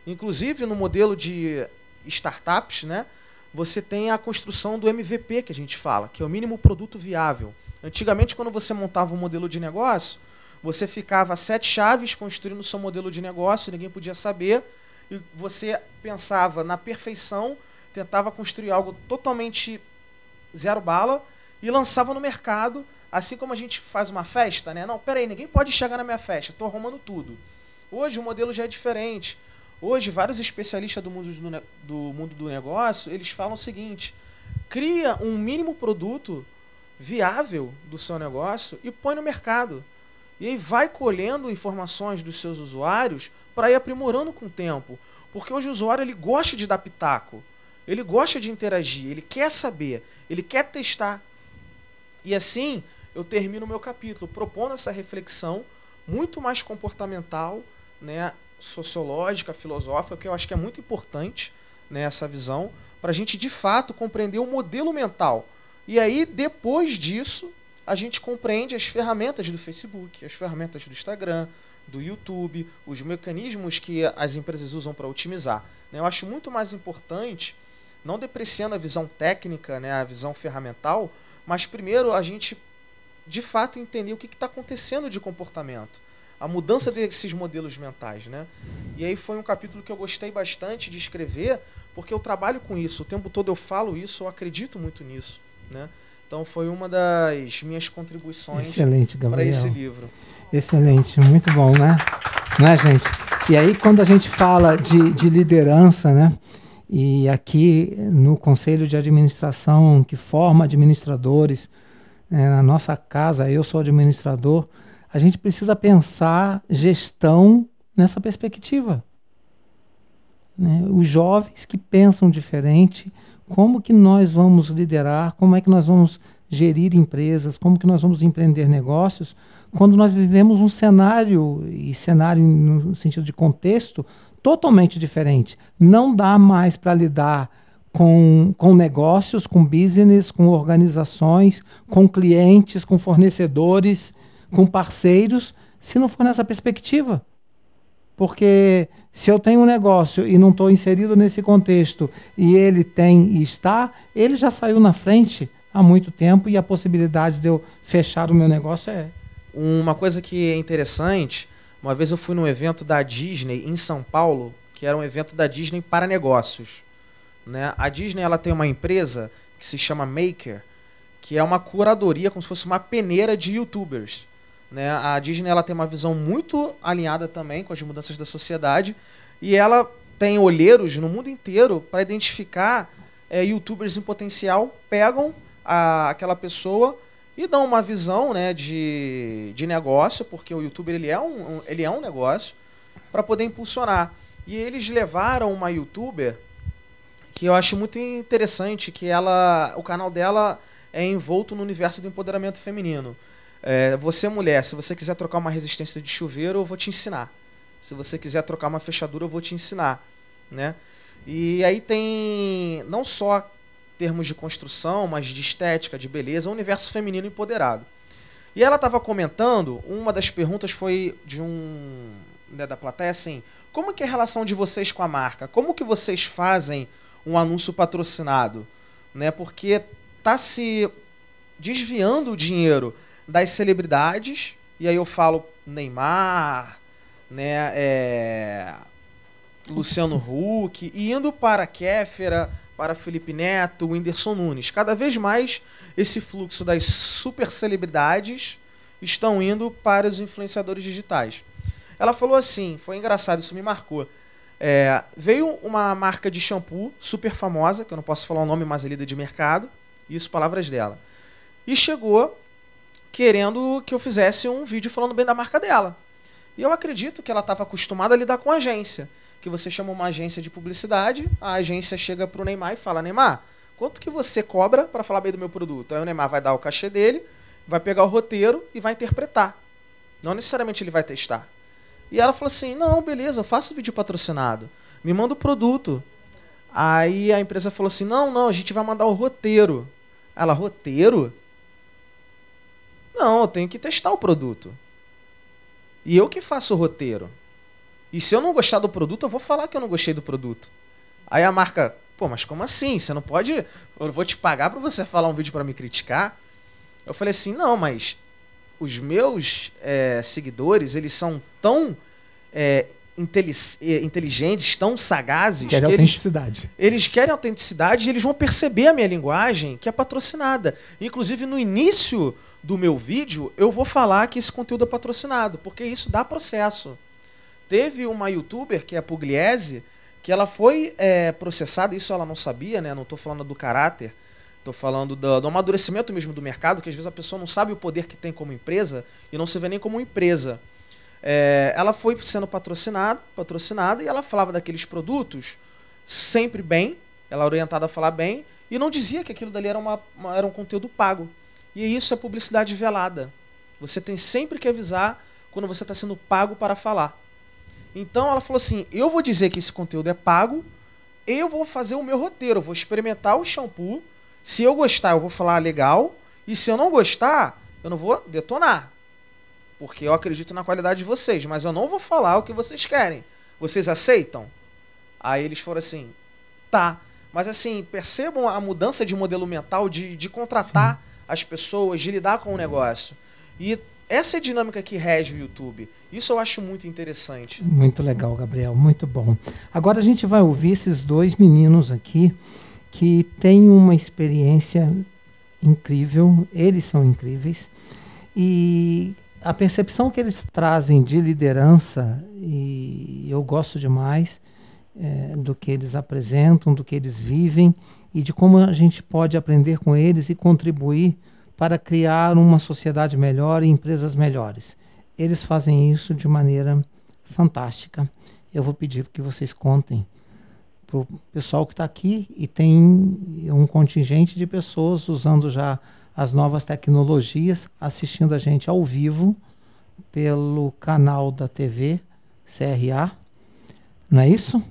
Inclusive no modelo de startups, né, você tem a construção do MVP que a gente fala, que é o mínimo produto viável. Antigamente, quando você montava um modelo de negócio, você ficava 7 chaves construindo o seu modelo de negócio, ninguém podia saber, e você pensava na perfeição, tentava construir algo totalmente zero bala e lançava no mercado, assim como a gente faz uma festa, né? Não, peraí, ninguém pode chegar na minha festa, estou arrumando tudo. Hoje o modelo já é diferente. Hoje, vários especialistas do mundo do negócio, eles falam o seguinte, cria um mínimo produto viável do seu negócio e põe no mercado. E aí vai colhendo informações dos seus usuários para ir aprimorando com o tempo. Porque hoje o usuário ele gosta de dar pitaco, ele gosta de interagir, ele quer saber, ele quer testar. E assim, eu termino o meu capítulo propondo essa reflexão muito mais comportamental, né, sociológica, filosófica, que eu acho que é muito importante, né, essa visão, para a gente, de fato, compreender o modelo mental. E aí, depois disso, a gente compreende as ferramentas do Facebook, as ferramentas do Instagram, do YouTube, os mecanismos que as empresas usam para otimizar. Eu acho muito mais importante, não depreciando a visão técnica, né, a visão ferramental, mas primeiro a gente, de fato, entender o que está acontecendo de comportamento, a mudança desses modelos mentais, né? E aí foi um capítulo que eu gostei bastante de escrever, porque eu trabalho com isso, o tempo todo eu falo isso, eu acredito muito nisso, né? Então foi uma das minhas contribuições para esse livro. Excelente, muito bom, né? Né, gente? E aí, quando a gente fala de liderança, né? E aqui no Conselho de Administração, que forma administradores, na nossa casa, eu sou administrador, a gente precisa pensar gestão nessa perspectiva. Né? Os jovens que pensam diferente, como que nós vamos liderar, como é que nós vamos gerir empresas, como que nós vamos empreender negócios, quando nós vivemos um cenário, e cenário no sentido de contexto, totalmente diferente. Não dá mais para lidar com negócios, com business, com organizações, com clientes, com fornecedores, com parceiros, se não for nessa perspectiva. Porque se eu tenho um negócio e não estou inserido nesse contexto e ele tem e está, ele já saiu na frente há muito tempo e a possibilidade de eu fechar o meu negócio é... Uma coisa que é interessante, uma vez eu fui num evento da Disney em São Paulo, que era um evento da Disney para negócios. Né? A Disney ela tem uma empresa que se chama Maker, que é uma curadoria, como se fosse uma peneira de youtubers. Né? A Disney ela tem uma visão muito alinhada também com as mudanças da sociedade e ela tem olheiros no mundo inteiro para identificar youtubers em potencial, pegam aquela pessoa e dão uma visão, né, de negócio, porque o youtuber ele é um negócio, para poder impulsionar. E eles levaram uma youtuber que eu acho muito interessante, que o canal dela é envolto no universo do empoderamento feminino. Você, mulher, se você quiser trocar uma resistência de chuveiro, eu vou te ensinar. Se você quiser trocar uma fechadura, eu vou te ensinar. Né? E aí tem não só termos de construção, mas de estética, de beleza, um universo feminino empoderado. E ela estava comentando, uma das perguntas foi de da plateia, assim, como que é a relação de vocês com a marca? Como que vocês fazem um anúncio patrocinado? Né? Porque está se desviando o dinheiro das celebridades, e aí eu falo Neymar, né, Luciano Huck, e indo para Kéfera, para Felipe Neto, Whindersson Nunes. Cada vez mais esse fluxo das super celebridades estão indo para os influenciadores digitais. Ela falou assim, foi engraçado, isso me marcou. Veio uma marca de shampoo super famosa, que eu não posso falar o nome, mas é líder de mercado, isso palavras dela. E chegou querendo que eu fizesse um vídeo falando bem da marca dela. E eu acredito que ela estava acostumada a lidar com agência. Que você chama uma agência de publicidade, a agência chega para o Neymar e fala, Neymar, quanto que você cobra para falar bem do meu produto? Aí o Neymar vai dar o cachê dele, vai pegar o roteiro e vai interpretar. Não necessariamente ele vai testar. E ela falou assim, não, beleza, eu faço vídeo patrocinado, me manda o produto. Aí a empresa falou assim, não, a gente vai mandar o roteiro. Ela, roteiro? Não, eu tenho que testar o produto. E eu que faço o roteiro. E se eu não gostar do produto, eu vou falar que eu não gostei do produto. Aí a marca, pô, mas como assim? Você não pode... Eu vou te pagar para você falar um vídeo para me criticar? Eu falei assim, não, mas os meus seguidores, eles são tão inteligentes, tão sagazes... Querem autenticidade. Eles querem autenticidade e eles vão perceber a minha linguagem, que é patrocinada. Inclusive, no início do meu vídeo, eu vou falar que esse conteúdo é patrocinado, porque isso dá processo. Teve uma youtuber, que é a Pugliese, que ela foi processada, isso ela não sabia, né? Não estou falando do caráter, estou falando do amadurecimento mesmo do mercado, que às vezes a pessoa não sabe o poder que tem como empresa e não se vê nem como empresa. Ela foi sendo patrocinada e ela falava daqueles produtos sempre bem, ela era orientada a falar bem, e não dizia que aquilo dali era um conteúdo pago. E isso é publicidade velada. Você tem sempre que avisar quando você está sendo pago para falar. Então ela falou assim, eu vou dizer que esse conteúdo é pago eu vou fazer o meu roteiro, eu vou experimentar o shampoo. Se eu gostar, eu vou falar legal. E se eu não gostar, eu não vou detonar. Porque eu acredito na qualidade de vocês, mas eu não vou falar o que vocês querem. Vocês aceitam? Aí eles foram assim, tá. Mas assim, percebam a mudança de modelo mental de contratar Sim. as pessoas, de lidar com o negócio. E essa é a dinâmica que rege o YouTube. Isso eu acho muito interessante. Muito legal, Gabriel, muito bom. Agora a gente vai ouvir esses dois meninos aqui que têm uma experiência incrível, eles são incríveis, e a percepção que eles trazem de liderança, e eu gosto demais do que eles apresentam, do que eles vivem, e de como a gente pode aprender com eles e contribuir para criar uma sociedade melhor e empresas melhores. Eles fazem isso de maneira fantástica. Eu vou pedir que vocês contem para o pessoal que está aqui, e tem um contingente de pessoas usando já as novas tecnologias, assistindo a gente ao vivo pelo canal da TV CRA, não é isso?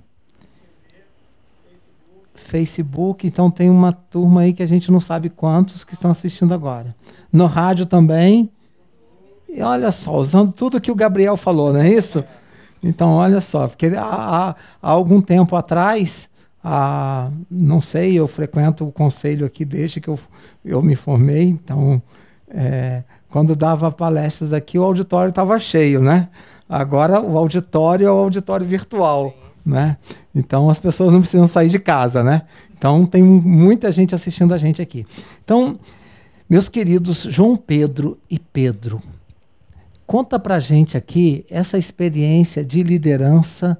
Facebook, então tem uma turma aí que a gente não sabe quantos que estão assistindo agora. No rádio também, e olha só, usando tudo que o Gabriel falou, não é isso? Então, olha só, porque há algum tempo atrás, não sei, eu frequento o conselho aqui desde que eu me formei, então, quando dava palestras aqui, o auditório estava cheio, né? Agora, o auditório é o auditório virtual, né? Então, as pessoas não precisam sair de casa, né? Então, tem muita gente assistindo a gente aqui. Então, meus queridos João Pedro e Pedro, conta pra gente aqui essa experiência de liderança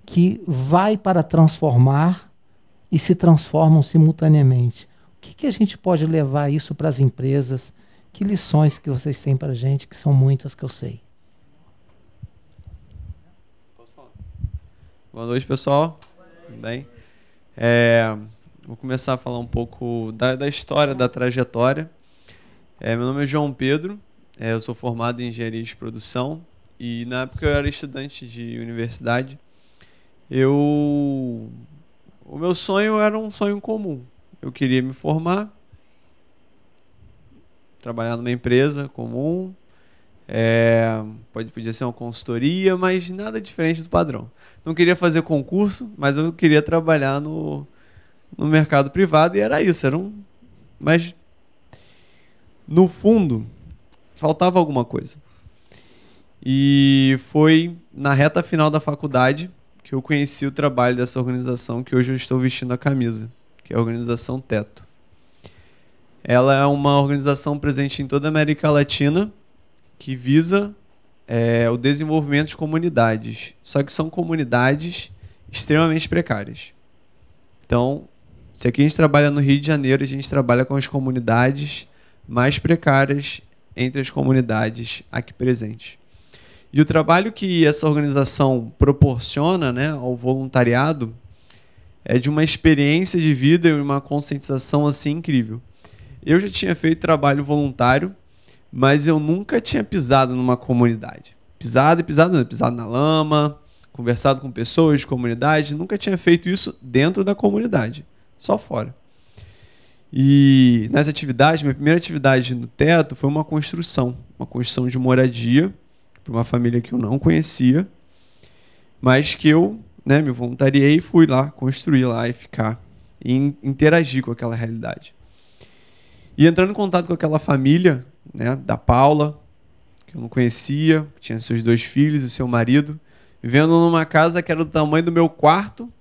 que vai para transformar e se transformam simultaneamente. O que a gente pode levar isso para as empresas? Que lições que vocês têm para a gente, que são muitas que eu sei. Posso falar? Boa noite, pessoal. Tudo bem? Vou começar a falar um pouco da história, da trajetória. Meu nome é João Pedro. Eu sou formado em engenharia de produção e na época eu era estudante de universidade. O meu sonho era um sonho comum. Eu queria me formar, trabalhar numa empresa comum, podia ser uma consultoria, mas nada diferente do padrão. Não queria fazer concurso, mas eu queria trabalhar no mercado privado e era isso. Mas no fundo faltava alguma coisa. E foi na reta final da faculdade que eu conheci o trabalho dessa organização que hoje eu estou vestindo a camisa, que é a Organização Teto. Ela é uma organização presente em toda a América Latina que visa o desenvolvimento de comunidades. Só que são comunidades extremamente precárias. Então, se aqui a gente trabalha no Rio de Janeiro, a gente trabalha com as comunidades mais precárias entre as comunidades aqui presentes. E o trabalho que essa organização proporciona, né, ao voluntariado é de uma experiência de vida e uma conscientização assim incrível. Eu já tinha feito trabalho voluntário, mas eu nunca tinha pisado numa comunidade. Pisado na lama, conversado com pessoas de comunidade, nunca tinha feito isso dentro da comunidade, só fora. E nas atividades, minha primeira atividade no Teto foi uma construção de moradia para uma família que eu não conhecia, mas que eu, né, me voluntariei e fui lá, construir lá e ficar, e interagir com aquela realidade. E entrando em contato com aquela família, né, da Paula, que eu não conhecia, tinha seus 2 filhos e seu marido, vivendo numa casa que era do tamanho do meu quarto,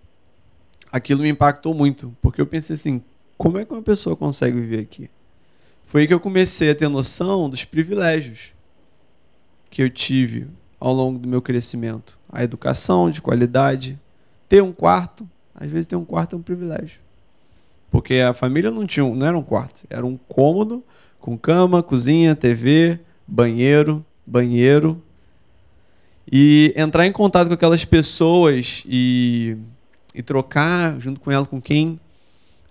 aquilo me impactou muito, porque eu pensei assim, como é que uma pessoa consegue viver aqui? Foi aí que eu comecei a ter noção dos privilégios que eu tive ao longo do meu crescimento. A educação de qualidade, ter um quarto, às vezes ter um quarto é um privilégio. Porque a família não era um quarto, era um cômodo com cama, cozinha, TV, banheiro. E entrar em contato com aquelas pessoas e trocar junto com ela com quem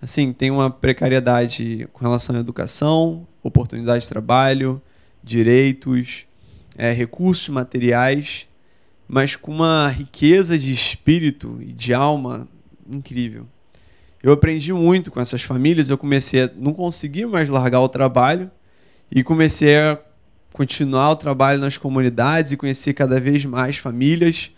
assim, tem uma precariedade com relação à educação, oportunidade de trabalho, direitos, recursos materiais, mas com uma riqueza de espírito e de alma incrível. Eu aprendi muito com essas famílias, eu comecei a não conseguir mais largar o trabalho e comecei a continuar o trabalho nas comunidades e conhecer cada vez mais famílias.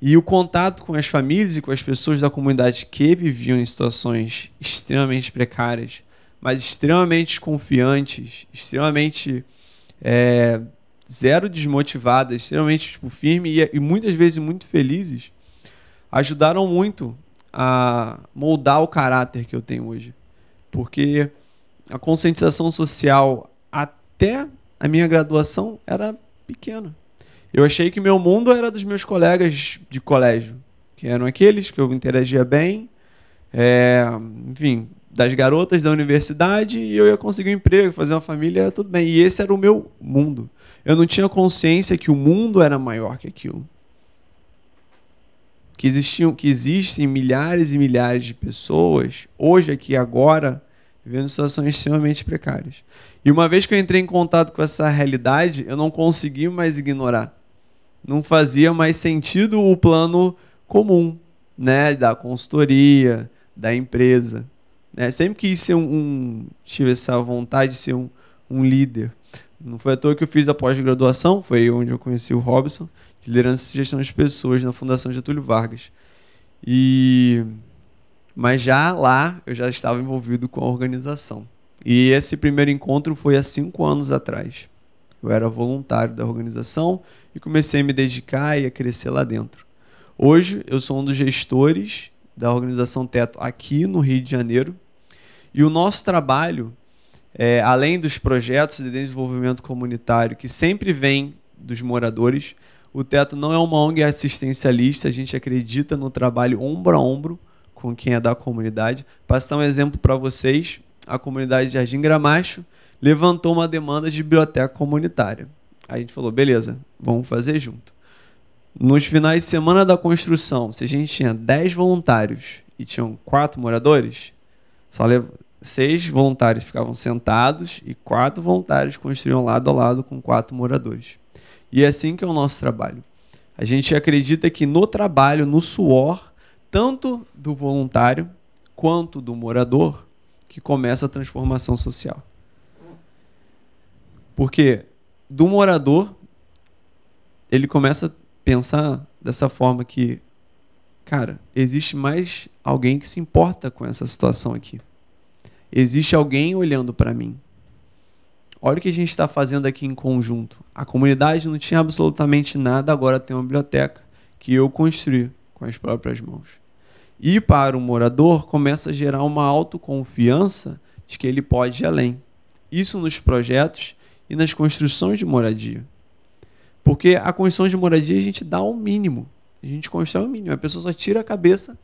E o contato com as famílias e com as pessoas da comunidade que viviam em situações extremamente precárias, mas extremamente confiantes, extremamente zero desmotivadas, extremamente firmes e muitas vezes muito felizes, ajudaram muito a moldar o caráter que eu tenho hoje. Porque a conscientização social até a minha graduação era pequena. Eu achei que meu mundo era dos meus colegas de colégio, que eram aqueles que eu interagia bem, enfim, das garotas da universidade, e eu ia conseguir um emprego, fazer uma família, era tudo bem. E esse era o meu mundo. Eu não tinha consciência que o mundo era maior que aquilo. Que existem milhares e milhares de pessoas, hoje aqui agora, vivendo situações extremamente precárias. E uma vez que eu entrei em contato com essa realidade, eu não consegui mais ignorar. Não fazia mais sentido o plano comum, né, da consultoria, da empresa. Né? Sempre quis ser tive essa vontade de ser um líder. Não foi à toa que eu fiz a pós-graduação, foi onde eu conheci o Robson, de liderança e gestão de pessoas, na Fundação Getúlio Vargas. Mas já lá, eu já estava envolvido com a organização. E esse primeiro encontro foi há 5 anos atrás. Eu era voluntário da organização e comecei a me dedicar e a crescer lá dentro. Hoje, eu sou um dos gestores da Organização Teto aqui no Rio de Janeiro. E o nosso trabalho, além dos projetos de desenvolvimento comunitário que sempre vem dos moradores, o Teto não é uma ONG assistencialista, a gente acredita no trabalho ombro a ombro com quem é da comunidade. Para citar um exemplo para vocês, a comunidade de Jardim Gramacho levantou uma demanda de biblioteca comunitária. Aí a gente falou, beleza, vamos fazer junto. Nos finais de semana da construção, se a gente tinha 10 voluntários e tinham 4 moradores, 6 voluntários ficavam sentados e 4 voluntários construíam lado a lado com 4 moradores. E é assim que é o nosso trabalho. A gente acredita que no trabalho, no suor, tanto do voluntário quanto do morador, que começa a transformação social. Porque do morador, ele começa a pensar dessa forma que, cara, existe mais alguém que se importa com essa situação aqui. Existe alguém olhando para mim. Olha o que a gente está fazendo aqui em conjunto. A comunidade não tinha absolutamente nada, agora tem uma biblioteca que eu construí com as próprias mãos. E para o morador começa a gerar uma autoconfiança de que ele pode ir além. Isso nos projetos e nas construções de moradia. Porque a construção de moradia a gente dá o mínimo. A gente constrói o mínimo. A pessoa só tira a cabeça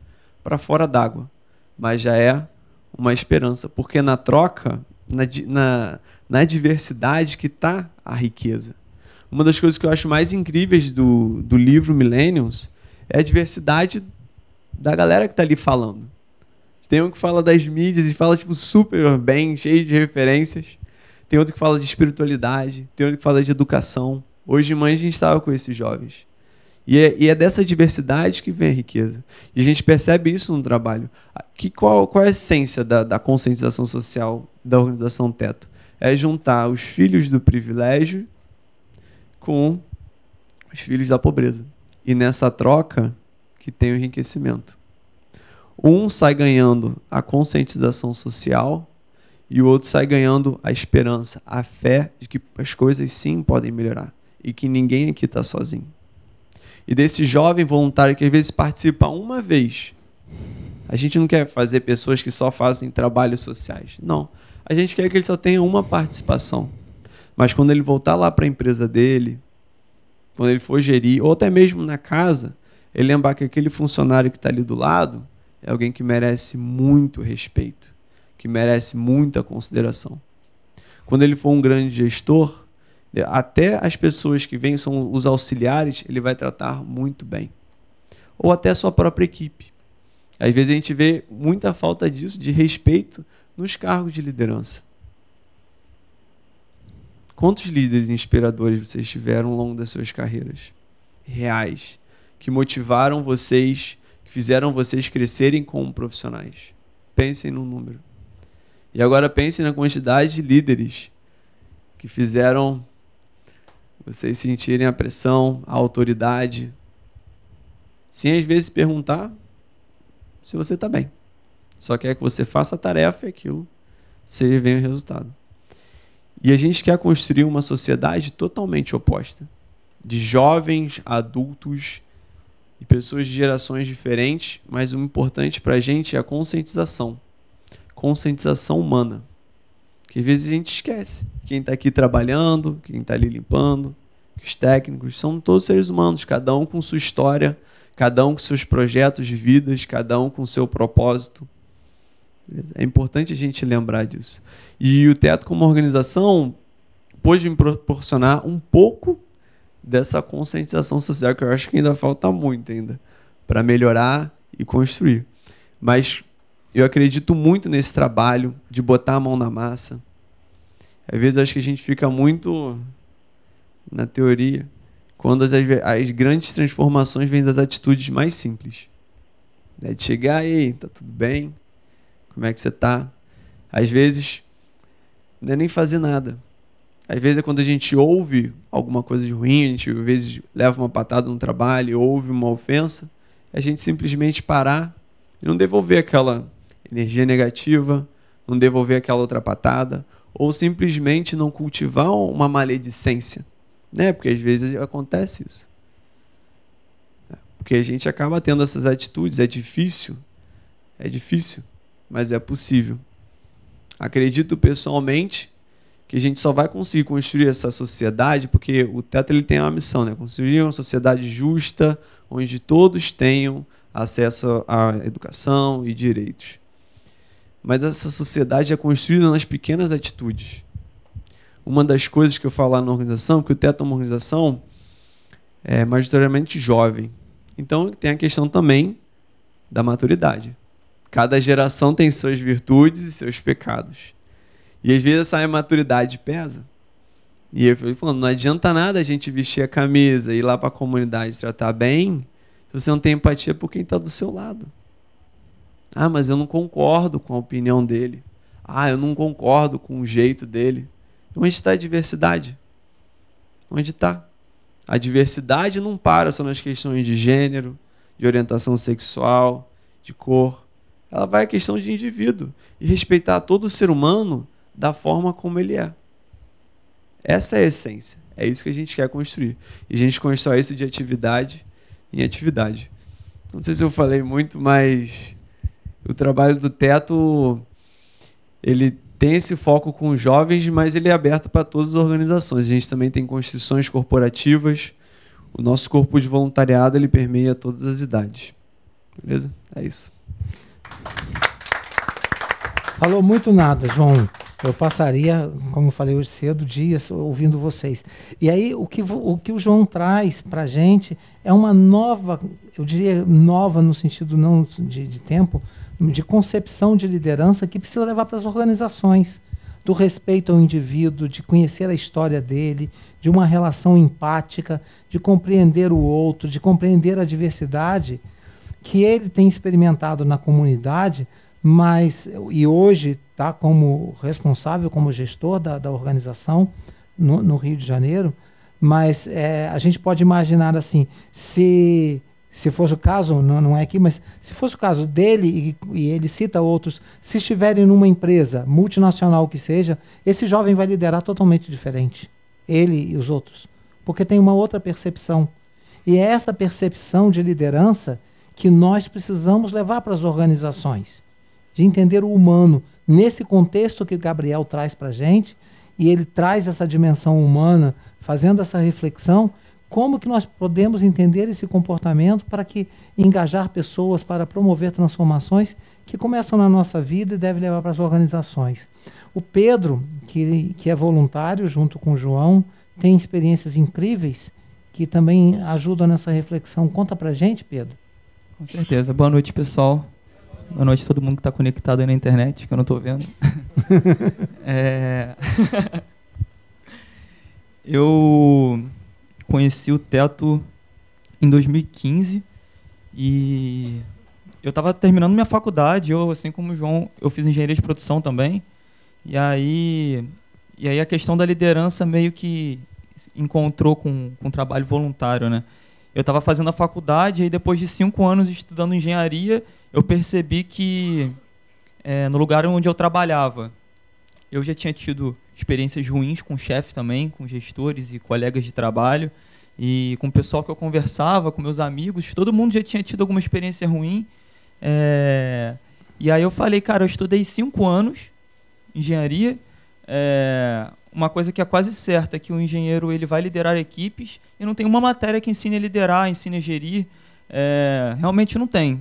para fora d'água. Mas já é uma esperança. Porque na troca, na diversidade que está a riqueza. Uma das coisas que eu acho mais incríveis do livro Millennials é a diversidade da galera que está ali falando. Tem um que fala das mídias e fala super bem, cheio de referências. Tem outro que fala de espiritualidade. Tem outro que fala de educação. Hoje de manhã a gente estava com esses jovens. E é dessa diversidade que vem a riqueza. E a gente percebe isso no trabalho. Qual é a essência da conscientização social da Organização Teto? É juntar os filhos do privilégio com os filhos da pobreza. E nessa troca que tem o enriquecimento. Um sai ganhando a conscientização social e o outro sai ganhando a esperança, a fé de que as coisas sim podem melhorar e que ninguém aqui está sozinho. E desse jovem voluntário que às vezes participa uma vez, a gente não quer fazer pessoas que só fazem trabalhos sociais. Não. A gente quer que ele só tenha uma participação. Mas quando ele voltar lá para a empresa dele, quando ele for gerir, ou até mesmo na casa, ele lembrar que aquele funcionário que está ali do lado é alguém que merece muito respeito, que merece muita consideração. Quando ele for um grande gestor, até as pessoas que vêm, são os auxiliares, ele vai tratar muito bem. Ou até a sua própria equipe. Às vezes a gente vê muita falta disso, de respeito, nos cargos de liderança. Quantos líderes inspiradores vocês tiveram ao longo das suas carreiras? Reais. Que motivaram vocês, que fizeram vocês crescerem como profissionais. Pensem no número. E agora pensem na quantidade de líderes que fizeram vocês sentirem a pressão, a autoridade, sem às vezes perguntar se você está bem. Só quer que você faça a tarefa e aquilo seja bem o resultado. E a gente quer construir uma sociedade totalmente oposta, de jovens, adultos e pessoas de gerações diferentes, mas o importante para a gente é a conscientização humana, que às vezes a gente esquece. Quem está aqui trabalhando, quem está ali limpando, os técnicos, são todos seres humanos, cada um com sua história, cada um com seus projetos de vidas, cada um com seu propósito. É importante a gente lembrar disso. E o Teto, como organização, pôde me proporcionar um pouco dessa conscientização social, que eu acho que ainda falta muito ainda para melhorar e construir. Mas eu acredito muito nesse trabalho de botar a mão na massa. Às vezes eu acho que a gente fica muito na teoria, quando as grandes transformações vêm das atitudes mais simples. De chegar, ei, tá tudo bem? Como é que você tá? Às vezes, não é nem fazer nada. Às vezes é quando a gente ouve alguma coisa de ruim, a gente às vezes leva uma patada no trabalho, ouve uma ofensa, a gente simplesmente parar e não devolver aquela energia negativa, não devolver aquela outra patada, ou simplesmente não cultivar uma maledicência, né? Porque às vezes acontece isso. Porque a gente acaba tendo essas atitudes, é difícil, mas é possível. Acredito pessoalmente que a gente só vai conseguir construir essa sociedade porque o Teto ele tem uma missão, né? Construir uma sociedade justa, onde todos tenham acesso à educação e direitos. Mas essa sociedade é construída nas pequenas atitudes. Uma das coisas que eu falo lá na organização, que o Teto é uma organização majoritariamente jovem. Então tem a questão também da maturidade. Cada geração tem suas virtudes e seus pecados. E às vezes essa maturidade pesa. E eu falei, não adianta nada a gente vestir a camisa e ir lá para a comunidade tratar bem se você não tem empatia por quem está do seu lado. Ah, mas eu não concordo com a opinião dele. Ah, eu não concordo com o jeito dele. Onde está a diversidade? Onde está? A diversidade não para só nas questões de gênero, de orientação sexual, de cor. Ela vai à questão de indivíduo e respeitar todo o ser humano da forma como ele é. Essa é a essência. É isso que a gente quer construir. E a gente constrói isso de atividade em atividade. Não sei se eu falei muito, mas o trabalho do Teto, ele tem esse foco com os jovens, mas ele é aberto para todas as organizações. A gente também tem construções corporativas. O nosso corpo de voluntariado, ele permeia todas as idades. Beleza? É isso. Falou muito nada, João. Eu passaria, como eu falei hoje cedo, dias ouvindo vocês. E aí, o que o João traz para a gente é uma nova, eu diria nova no sentido não de tempo, de concepção de liderança que precisa levar para as organizações, do respeito ao indivíduo, de conhecer a história dele, de uma relação empática, de compreender o outro, de compreender a diversidade que ele tem experimentado na comunidade, e hoje está como responsável, como gestor da organização no Rio de Janeiro, mas a gente pode imaginar assim, se fosse o caso, não é aqui, mas se fosse o caso dele, e ele cita outros, se estiverem numa empresa multinacional que seja, esse jovem vai liderar totalmente diferente, ele e os outros, porque tem uma outra percepção. E é essa percepção de liderança que nós precisamos levar para as organizações, de entender o humano nesse contexto que o Gabriel traz para a gente, e ele traz essa dimensão humana, fazendo essa reflexão, como que nós podemos entender esse comportamento para que engajar pessoas, para promover transformações que começam na nossa vida e devem levar para as organizações. O Pedro, que é voluntário junto com o João, tem experiências incríveis que também ajudam nessa reflexão. Conta para a gente, Pedro. Com certeza. Boa noite, pessoal. Boa noite a todo mundo que está conectado aí na internet, que eu não estou vendo. Eu conheci o Teto em 2015 e eu estava terminando minha faculdade, eu, assim como o João, eu fiz engenharia de produção também. E aí a questão da liderança meio que encontrou com trabalho voluntário, né? Eu estava fazendo a faculdade e depois de 5 anos estudando engenharia, eu percebi que no lugar onde eu trabalhava, eu já tinha tido experiências ruins com o chefe também, com gestores e colegas de trabalho, e com o pessoal que eu conversava, com meus amigos, todo mundo já tinha tido alguma experiência ruim. E aí eu falei, cara, eu estudei 5 anos engenharia, uma coisa que é quase certa é que o engenheiro ele vai liderar equipes e não tem uma matéria que ensine a liderar, ensine a gerir. Realmente não tem.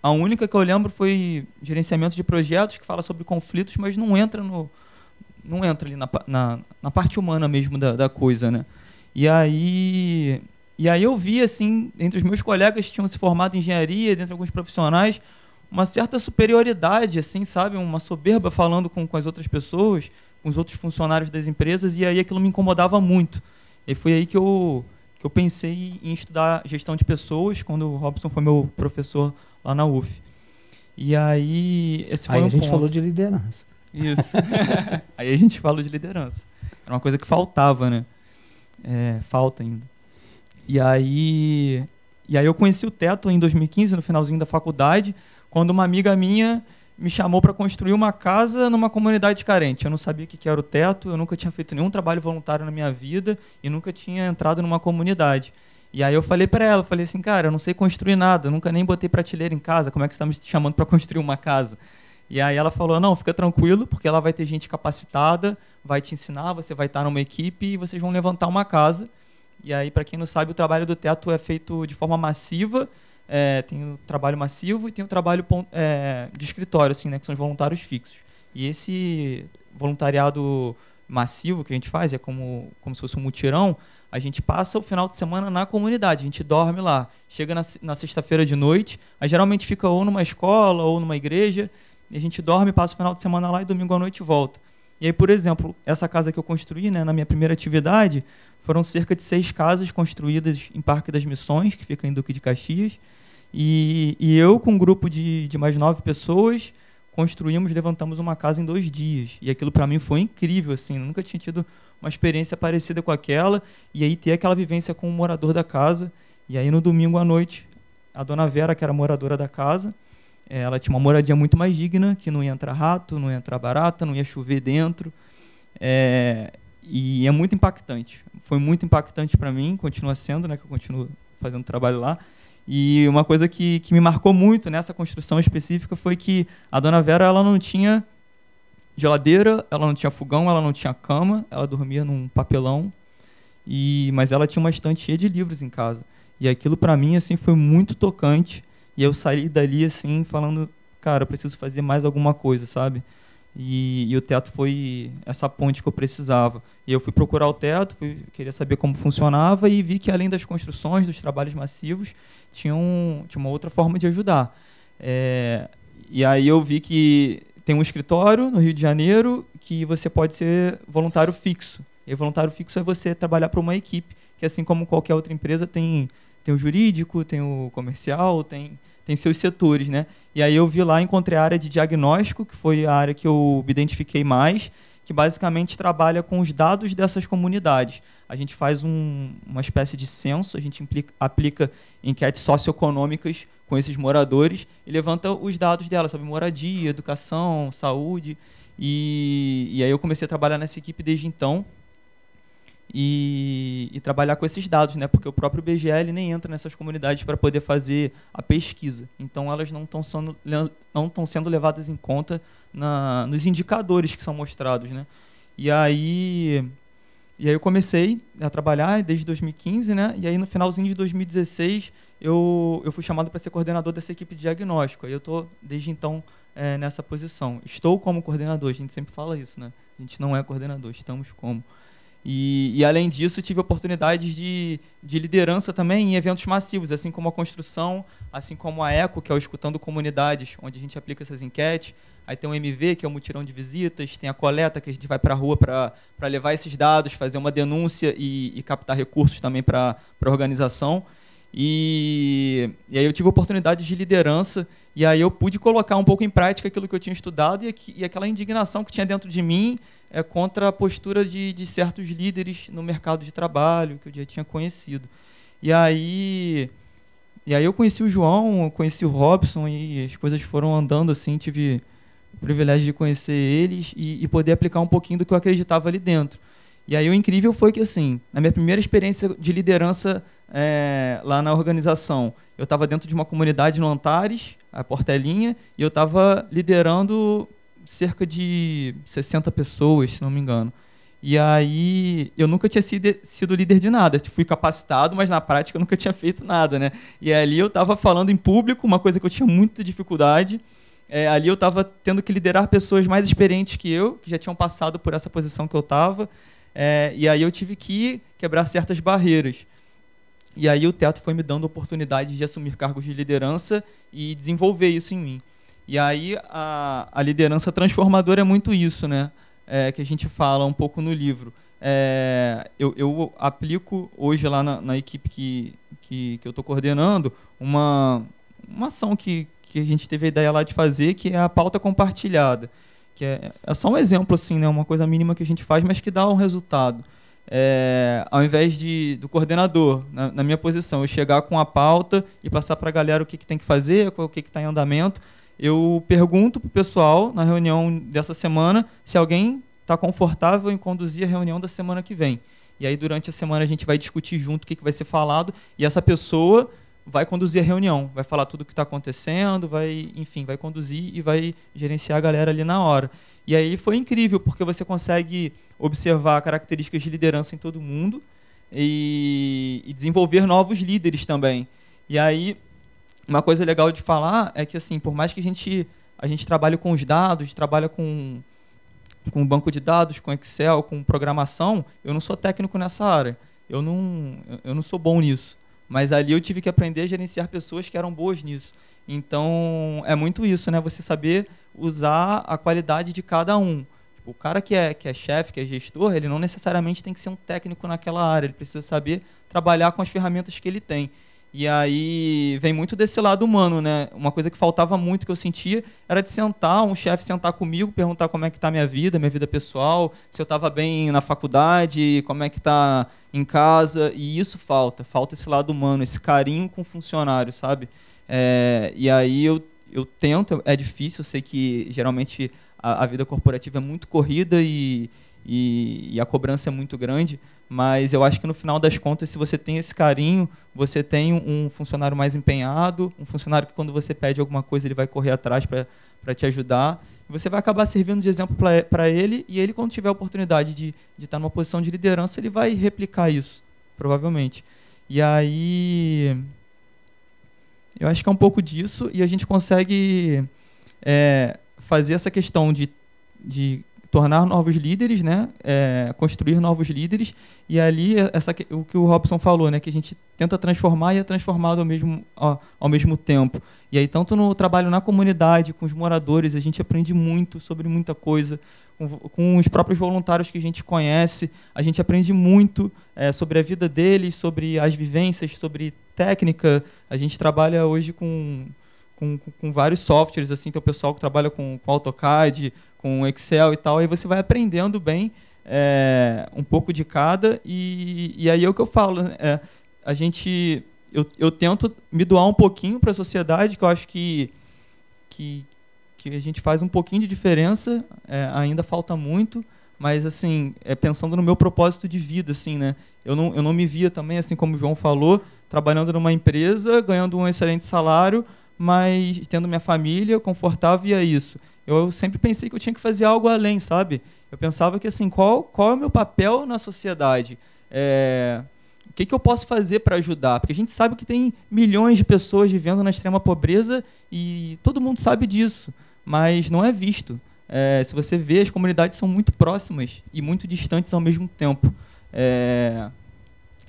A única que eu lembro foi gerenciamento de projetos, que fala sobre conflitos, mas não entra ali na parte humana mesmo da coisa, né? E aí eu vi, assim, entre os meus colegas que tinham se formado em engenharia, dentre alguns profissionais, uma certa superioridade, assim, sabe? Uma soberba falando com as outras pessoas, com os outros funcionários das empresas, e aí aquilo me incomodava muito. E foi aí que eu pensei em estudar gestão de pessoas, quando o Robson foi meu professor lá na UF. E aí esse foi aí um a gente ponto. falou de liderança. Isso. Aí a gente falou de liderança. Era uma coisa que faltava, né? Falta ainda. E aí eu conheci o Teto em 2015, no finalzinho da faculdade, quando uma amiga minha me chamou para construir uma casa numa comunidade carente. Eu não sabia o que era o Teto, eu nunca tinha feito nenhum trabalho voluntário na minha vida e nunca tinha entrado numa comunidade. E aí eu falei para ela, falei assim, cara, eu não sei construir nada, eu nunca nem botei prateleira em casa, como é que você está me chamando para construir uma casa? E aí ela falou, não, fica tranquilo, porque ela vai ter gente capacitada, vai te ensinar, você vai estar numa equipe e vocês vão levantar uma casa. E aí, para quem não sabe, o trabalho do Teto é feito de forma massiva. Tem o trabalho massivo e tem o trabalho de escritório, assim, né, que são os voluntários fixos. E esse voluntariado massivo que a gente faz, como se fosse um mutirão, a gente passa o final de semana na comunidade, a gente dorme lá. Chega na sexta-feira de noite, aí geralmente fica ou numa escola ou numa igreja, e a gente dorme, passa o final de semana lá e domingo à noite volta. E aí, por exemplo, essa casa que eu construí, né, na minha primeira atividade, foram cerca de 6 casas construídas em Parque das Missões, que fica em Duque de Caxias. E eu, com um grupo de mais 9 pessoas, levantamos uma casa em 2 dias. E aquilo para mim foi incrível, assim, eu nunca tinha tido uma experiência parecida com aquela. E aí ter aquela vivência com o morador da casa. E aí no domingo à noite, a dona Vera, que era moradora da casa, ela tinha uma moradia muito mais digna, que não ia entrar rato, não ia entrar barata, não ia chover dentro. E é muito impactante. Foi muito impactante para mim, continua sendo, né, que eu continuo fazendo trabalho lá. E uma coisa que me marcou muito nessa construção específica foi que a dona Vera, ela não tinha geladeira, ela não tinha fogão, ela não tinha cama, ela dormia num papelão, mas ela tinha uma estante cheia de livros em casa. E aquilo para mim assim foi muito tocante, e eu saí dali assim falando, cara, eu preciso fazer mais alguma coisa, sabe? E o Teto foi essa ponte que eu precisava. E eu fui procurar o Teto, queria saber como funcionava e vi que além das construções, dos trabalhos massivos, tinha uma outra forma de ajudar. E aí eu vi que tem um escritório no Rio de Janeiro que você pode ser voluntário fixo. E voluntário fixo é você trabalhar para uma equipe, que assim como qualquer outra empresa tem o jurídico, tem o comercial, tem seus setores, né? E aí eu vi lá, encontrei a área de diagnóstico, que foi a área que eu me identifiquei mais, que basicamente trabalha com os dados dessas comunidades. A gente faz uma espécie de censo, a gente aplica enquetes socioeconômicas com esses moradores e levanta os dados delas sobre moradia, educação, saúde. E aí eu comecei a trabalhar nessa equipe desde então e trabalhar com esses dados, né? Porque o próprio IBGE nem entra nessas comunidades para poder fazer a pesquisa. Então elas não estão sendo levadas em conta nos indicadores que são mostrados, né? E aí eu comecei a trabalhar desde 2015, né? E aí no finalzinho de 2016 eu fui chamado para ser coordenador dessa equipe de diagnóstico. Aí eu estou desde então nessa posição. Estou como coordenador, a gente sempre fala isso, né? A gente não é coordenador, estamos como. E além disso, tive oportunidades de liderança também em eventos massivos, assim como a construção, assim como a ECO, que é o Escutando Comunidades, onde a gente aplica essas enquetes. Aí tem o MV, que é o mutirão de visitas, tem a coleta, que a gente vai para a rua para levar esses dados, fazer uma denúncia e captar recursos também para a organização. E aí eu tive oportunidades de liderança, e aí eu pude colocar um pouco em prática aquilo que eu tinha estudado e aquela indignação que tinha dentro de mim contra a postura de certos líderes no mercado de trabalho, que eu já tinha conhecido. E aí eu conheci o João, eu conheci o Robson, e as coisas foram andando assim, tive o privilégio de conhecer eles e poder aplicar um pouquinho do que eu acreditava ali dentro. E aí o incrível foi que, assim, na minha primeira experiência de liderança lá na organização, eu estava dentro de uma comunidade no Antares, a Portelinha, e eu estava liderando cerca de 60 pessoas, se não me engano. E aí eu nunca tinha sido líder de nada. Fui capacitado, mas na prática eu nunca tinha feito nada, né? E ali eu estava falando em público, uma coisa que eu tinha muita dificuldade. Ali eu estava tendo que liderar pessoas mais experientes que eu, que já tinham passado por essa posição que eu estava. E aí eu tive que quebrar certas barreiras. E aí o teto foi me dando a oportunidade de assumir cargos de liderança e desenvolver isso em mim. E aí a liderança transformadora é muito isso, né? Que a gente fala um pouco no livro. Eu aplico hoje lá na equipe que eu estou coordenando uma ação que a gente teve a ideia lá de fazer, que é a pauta compartilhada. Que é só um exemplo, assim, né? Uma coisa mínima que a gente faz, mas que dá um resultado. Ao invés do coordenador, na minha posição, eu chegar com a pauta e passar para a galera o que tem que fazer, o que está em andamento, eu pergunto para o pessoal, na reunião dessa semana, se alguém está confortável em conduzir a reunião da semana que vem. E aí, durante a semana, a gente vai discutir junto o que vai ser falado, e essa pessoa vai conduzir a reunião, vai falar tudo o que está acontecendo, vai conduzir e vai gerenciar a galera ali na hora. E aí foi incrível, porque você consegue observar características de liderança em todo mundo e desenvolver novos líderes também. E aí, uma coisa legal de falar é que, assim, por mais que a gente trabalhe com os dados, trabalha com banco de dados, com Excel, com programação, eu não sou técnico nessa área. Eu não sou bom nisso. Mas ali eu tive que aprender a gerenciar pessoas que eram boas nisso. Então, é muito isso, né? Você saber usar a qualidade de cada um. O cara que é chefe, que é gestor, ele não necessariamente tem que ser um técnico naquela área. Ele precisa saber trabalhar com as ferramentas que ele tem. E aí vem muito desse lado humano, né? Uma coisa que faltava muito, que eu sentia, era de um chefe sentar comigo, perguntar como é que está a minha vida pessoal, se eu estava bem na faculdade, como é que está em casa. E isso falta esse lado humano, esse carinho com o funcionário, sabe? E aí eu tento, é difícil, eu sei que geralmente a vida corporativa é muito corrida e a cobrança é muito grande, mas eu acho que no final das contas, se você tem esse carinho, você tem um funcionário mais empenhado, um funcionário que quando você pede alguma coisa ele vai correr atrás para te ajudar, e você vai acabar servindo de exemplo para ele, e ele, quando tiver a oportunidade de estar numa posição de liderança, ele vai replicar isso, provavelmente. E aí eu acho que é um pouco disso, e a gente consegue fazer essa questão de tornar novos líderes, né? Construir novos líderes, e ali o que o Robson falou, né? Que a gente tenta transformar e é transformado ao mesmo tempo. E aí, tanto no trabalho na comunidade, com os moradores, a gente aprende muito sobre muita coisa, com os próprios voluntários que a gente conhece, a gente aprende muito sobre a vida deles, sobre as vivências, sobre técnica. A gente trabalha hoje com vários softwares, assim, tem o pessoal que trabalha com AutoCAD, com Excel e tal, aí você vai aprendendo bem um pouco de cada, e aí é o que eu falo, eu tento me doar um pouquinho para a sociedade, que eu acho que a gente faz um pouquinho de diferença, ainda falta muito, mas assim, pensando no meu propósito de vida, assim, né? Eu não me via também, assim como o João falou, trabalhando numa empresa, ganhando um excelente salário, mas tendo minha família confortável, e é isso. Eu sempre pensei que eu tinha que fazer algo além, sabe? Eu pensava que, assim, qual é o meu papel na sociedade? O que eu posso fazer para ajudar? Porque a gente sabe que tem milhões de pessoas vivendo na extrema pobreza e todo mundo sabe disso, mas não é visto. Se você vê, as comunidades são muito próximas e muito distantes ao mesmo tempo.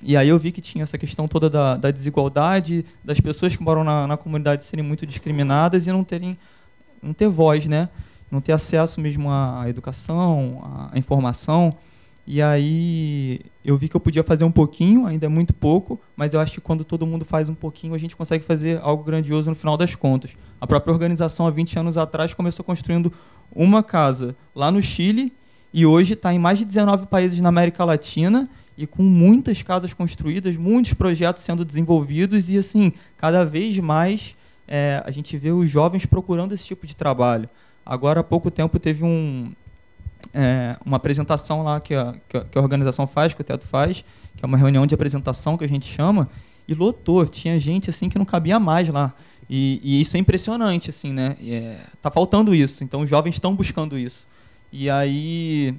E aí eu vi que tinha essa questão toda da desigualdade, das pessoas que moram na comunidade serem muito discriminadas e não ter voz, né? Não ter acesso mesmo à educação, à informação. E aí eu vi que eu podia fazer um pouquinho, ainda é muito pouco, mas eu acho que quando todo mundo faz um pouquinho, a gente consegue fazer algo grandioso no final das contas. A própria organização, há 20 anos atrás, começou construindo uma casa lá no Chile e hoje está em mais de 19 países na América Latina e com muitas casas construídas, muitos projetos sendo desenvolvidos e, assim, cada vez mais a gente vê os jovens procurando esse tipo de trabalho. Agora, há pouco tempo, teve uma apresentação lá que a organização faz, que o Teto faz, que é uma reunião de apresentação que a gente chama, e lotou, tinha gente assim que não cabia mais lá. E isso é impressionante, assim, né? Tá faltando isso, então os jovens estão buscando isso. E aí,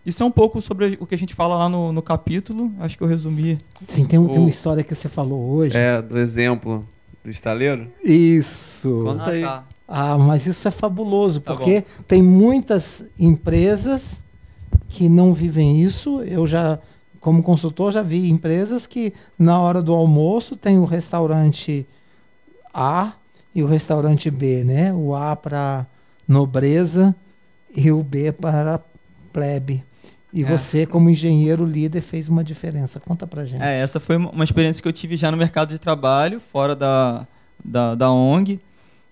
isso é um pouco sobre o que a gente fala lá no capítulo, acho que eu resumi. Sim, tem uma história que você falou hoje. Do exemplo do estaleiro? Isso. Conta aí. Tá. Mas isso é fabuloso, Tá porque tem muitas empresas que não vivem isso. Eu já, como consultor, já vi empresas que na hora do almoço tem o restaurante A e o restaurante B, né? O A para nobreza e o B para plebe. E você, como engenheiro líder, fez uma diferença. Conta pra gente. Essa foi uma experiência que eu tive já no mercado de trabalho, fora da ONG.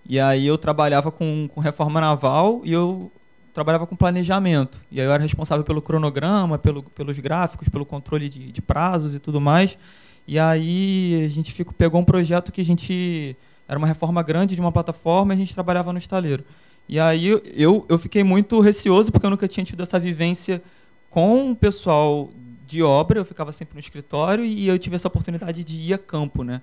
E aí eu trabalhava com reforma naval e eu trabalhava com planejamento. E aí eu era responsável pelo cronograma, pelos gráficos, pelo controle de prazos e tudo mais. E aí a gente pegou um projeto que era uma reforma grande de uma plataforma e a gente trabalhava no estaleiro. E aí eu fiquei muito receoso porque eu nunca tinha tido essa vivência com o pessoal de obra. Eu ficava sempre no escritório e eu tive essa oportunidade de ir a campo, né?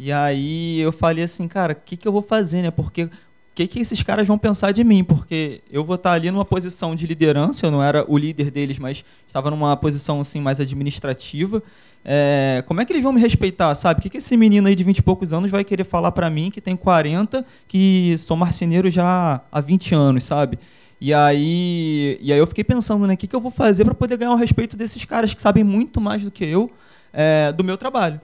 E aí eu falei assim, cara, o que eu vou fazer, né? Porque o que esses caras vão pensar de mim? Porque eu vou estar ali numa posição de liderança, eu não era o líder deles, mas estava numa posição assim, mais administrativa. Como é que eles vão me respeitar, sabe? O que esse menino aí de 20 e poucos anos vai querer falar para mim, que tem 40, que sou marceneiro já há 20 anos, sabe? E aí eu fiquei pensando, né? O que eu vou fazer para poder ganhar o respeito desses caras que sabem muito mais do que eu do meu trabalho?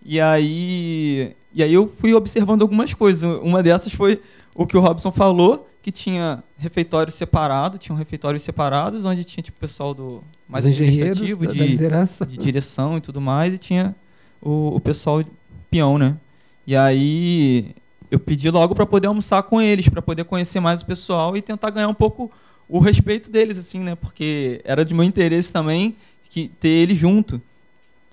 E aí eu fui observando algumas coisas. Uma dessas foi o que o Robson falou, que tinha refeitórios separados, tinham refeitórios separados, onde tinha tipo pessoal do mais administrativo, da liderança, de direção e tudo mais, e tinha o pessoal peão, né? E aí eu pedi logo para poder almoçar com eles, para poder conhecer mais o pessoal e tentar ganhar um pouco o respeito deles, assim, né? Porque era de meu interesse também ter eles junto.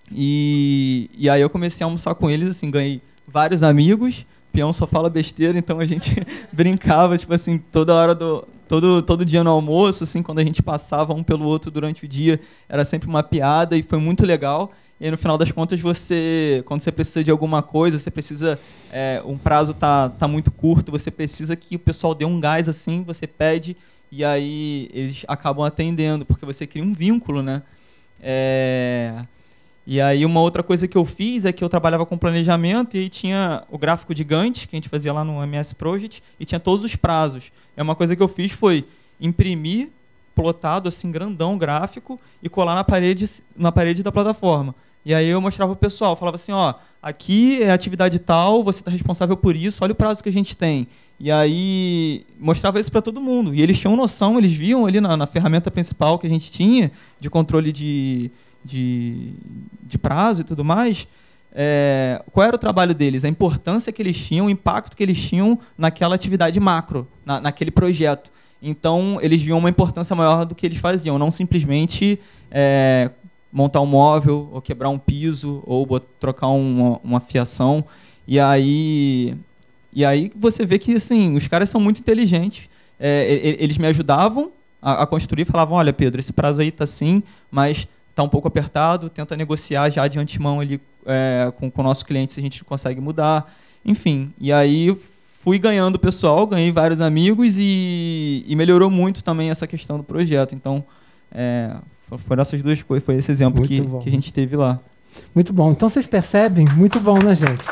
E aí eu comecei a almoçar com eles, assim, ganhei vários amigos. Peão só fala besteira, então a gente brincava, tipo assim, toda hora todo dia no almoço, assim, quando a gente passava um pelo outro durante o dia, era sempre uma piada e foi muito legal. E aí, no final das contas, quando você precisa de alguma coisa, você precisa, um prazo tá muito curto, você precisa que o pessoal dê um gás, assim, você pede, e aí eles acabam atendendo, porque você cria um vínculo, né? E aí uma outra coisa que eu fiz é que eu trabalhava com planejamento e aí tinha o gráfico de Gantt, que a gente fazia lá no MS Project, e tinha todos os prazos. Uma coisa que eu fiz foi imprimir, plotado assim, grandão, gráfico, e colar na parede da plataforma. E aí eu mostrava pro pessoal, falava assim, aqui é atividade tal, você está responsável por isso, olha o prazo que a gente tem. E aí mostrava isso para todo mundo. E eles tinham noção, eles viam ali na ferramenta principal que a gente tinha, de controle de prazo e tudo mais, qual era o trabalho deles, a importância que eles tinham, o impacto que eles tinham naquela atividade macro, naquele projeto. Então, eles viam uma importância maior do que eles faziam, não simplesmente montar um móvel, ou quebrar um piso, ou trocar uma fiação. E aí você vê que assim, os caras são muito inteligentes. Eles me ajudavam a construir, falavam, olha, Pedro, esse prazo aí está assim, mas está um pouco apertado, tenta negociar já de antemão ali, com o nosso cliente se a gente consegue mudar. Enfim, e aí fui ganhando pessoal, ganhei vários amigos e melhorou muito também essa questão do projeto. Então, foram essas duas coisas, foi esse exemplo que a gente teve lá. Muito bom. Então, vocês percebem? Muito bom, né, gente?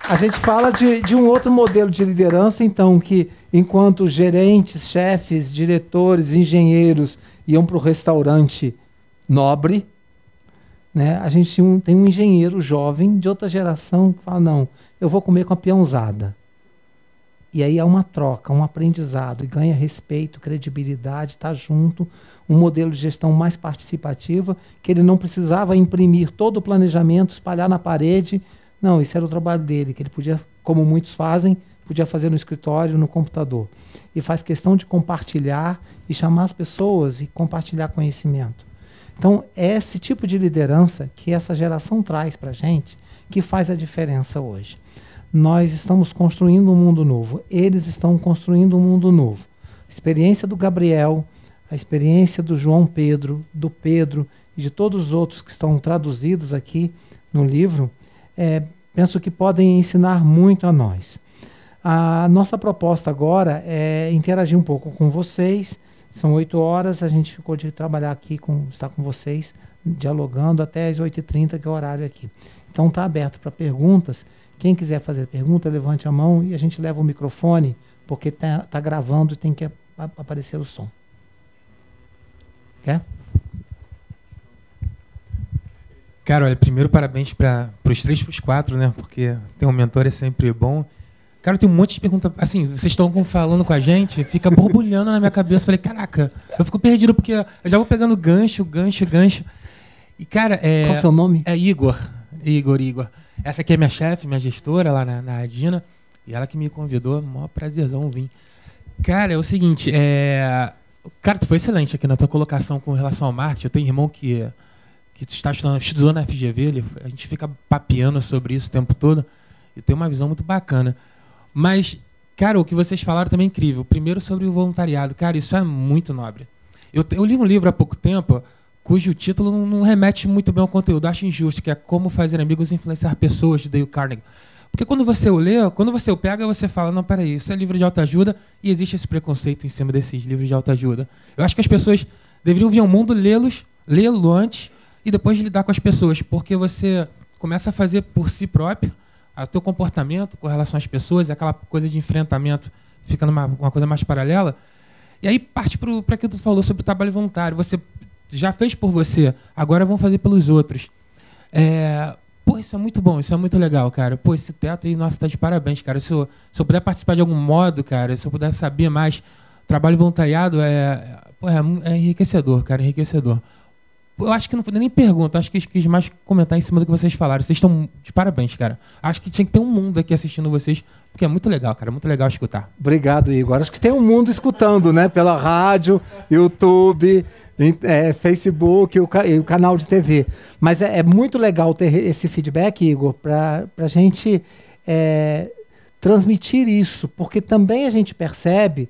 A gente fala de um outro modelo de liderança, então, que enquanto gerentes, chefes, diretores, engenheiros iam para o restaurante nobre, né, a gente tem um engenheiro jovem de outra geração que fala, não, eu vou comer com a peãozada. E aí há uma troca, um aprendizado, e ganha respeito, credibilidade, está junto, um modelo de gestão mais participativa, que ele não precisava imprimir todo o planejamento, espalhar na parede. Não, esse era o trabalho dele, que ele podia, como muitos fazem, podia fazer no escritório, no computador. E faz questão de compartilhar e chamar as pessoas e compartilhar conhecimento. Então, é esse tipo de liderança que essa geração traz para a gente que faz a diferença hoje. Nós estamos construindo um mundo novo. Eles estão construindo um mundo novo. A experiência do Gabriel, a experiência do João Pedro, do Pedro e de todos os outros que estão traduzidos aqui no livro, penso que podem ensinar muito a nós. A nossa proposta agora é interagir um pouco com vocês. São 8 horas, a gente ficou de trabalhar aqui, estar com vocês, dialogando até as 8h30, que é o horário aqui. Então está aberto para perguntas. Quem quiser fazer pergunta, levante a mão e a gente leva o microfone, porque tá gravando e tem que aparecer o som. Quer? Cara, olha, primeiro parabéns para os 3 para os 4, né? Porque ter um mentor é sempre bom. Cara, eu tenho um monte de perguntas. Assim, vocês estão falando com a gente, fica borbulhando na minha cabeça. Falei, caraca, eu fico perdido porque eu já vou pegando gancho. E, cara, qual é o seu nome? É Igor. Essa aqui é minha chefe, minha gestora lá na Adina. E ela que me convidou, maior prazerzão vir. Cara, é o seguinte, cara, tu foi excelente aqui na tua colocação com relação ao marketing. Eu tenho um irmão que está estudando na FGV, a gente fica papeando sobre isso o tempo todo. E tem uma visão muito bacana. Mas, cara, o que vocês falaram também é incrível. Primeiro sobre o voluntariado. Cara, isso é muito nobre. Eu li um livro há pouco tempo, cujo título não remete muito bem ao conteúdo. Acho injusto, que é Como Fazer Amigos e Influenciar Pessoas, de Dale Carnegie. Porque quando você o lê, quando você o pega, você fala, não, peraí, isso é livro de autoajuda e existe esse preconceito em cima desses livros de autoajuda. Eu acho que as pessoas deveriam vir ao mundo lê-lo antes e depois lidar com as pessoas, porque você começa a fazer por si próprio o teu comportamento com relação às pessoas, aquela coisa de enfrentamento fica uma coisa mais paralela. E aí parte para aquilo que tu falou sobre o trabalho voluntário. Você já fez por você, agora vão fazer pelos outros. Pô, isso é muito bom, isso é muito legal, cara. Pô, esse teto aí, nossa, tá de parabéns, cara. Se eu puder participar de algum modo, cara, se eu puder saber mais, trabalho voluntariado é enriquecedor, cara, enriquecedor. Eu acho que não foi nem pergunta, acho que quis mais comentar em cima do que vocês falaram. Vocês estão de parabéns, cara. Acho que tinha que ter um mundo aqui assistindo vocês, porque é muito legal, cara, muito legal escutar. Obrigado, Igor. Acho que tem um mundo escutando, né? Pela rádio, YouTube, Facebook e o canal de TV. Mas é muito legal ter esse feedback, Igor, para a gente transmitir isso, porque também a gente percebe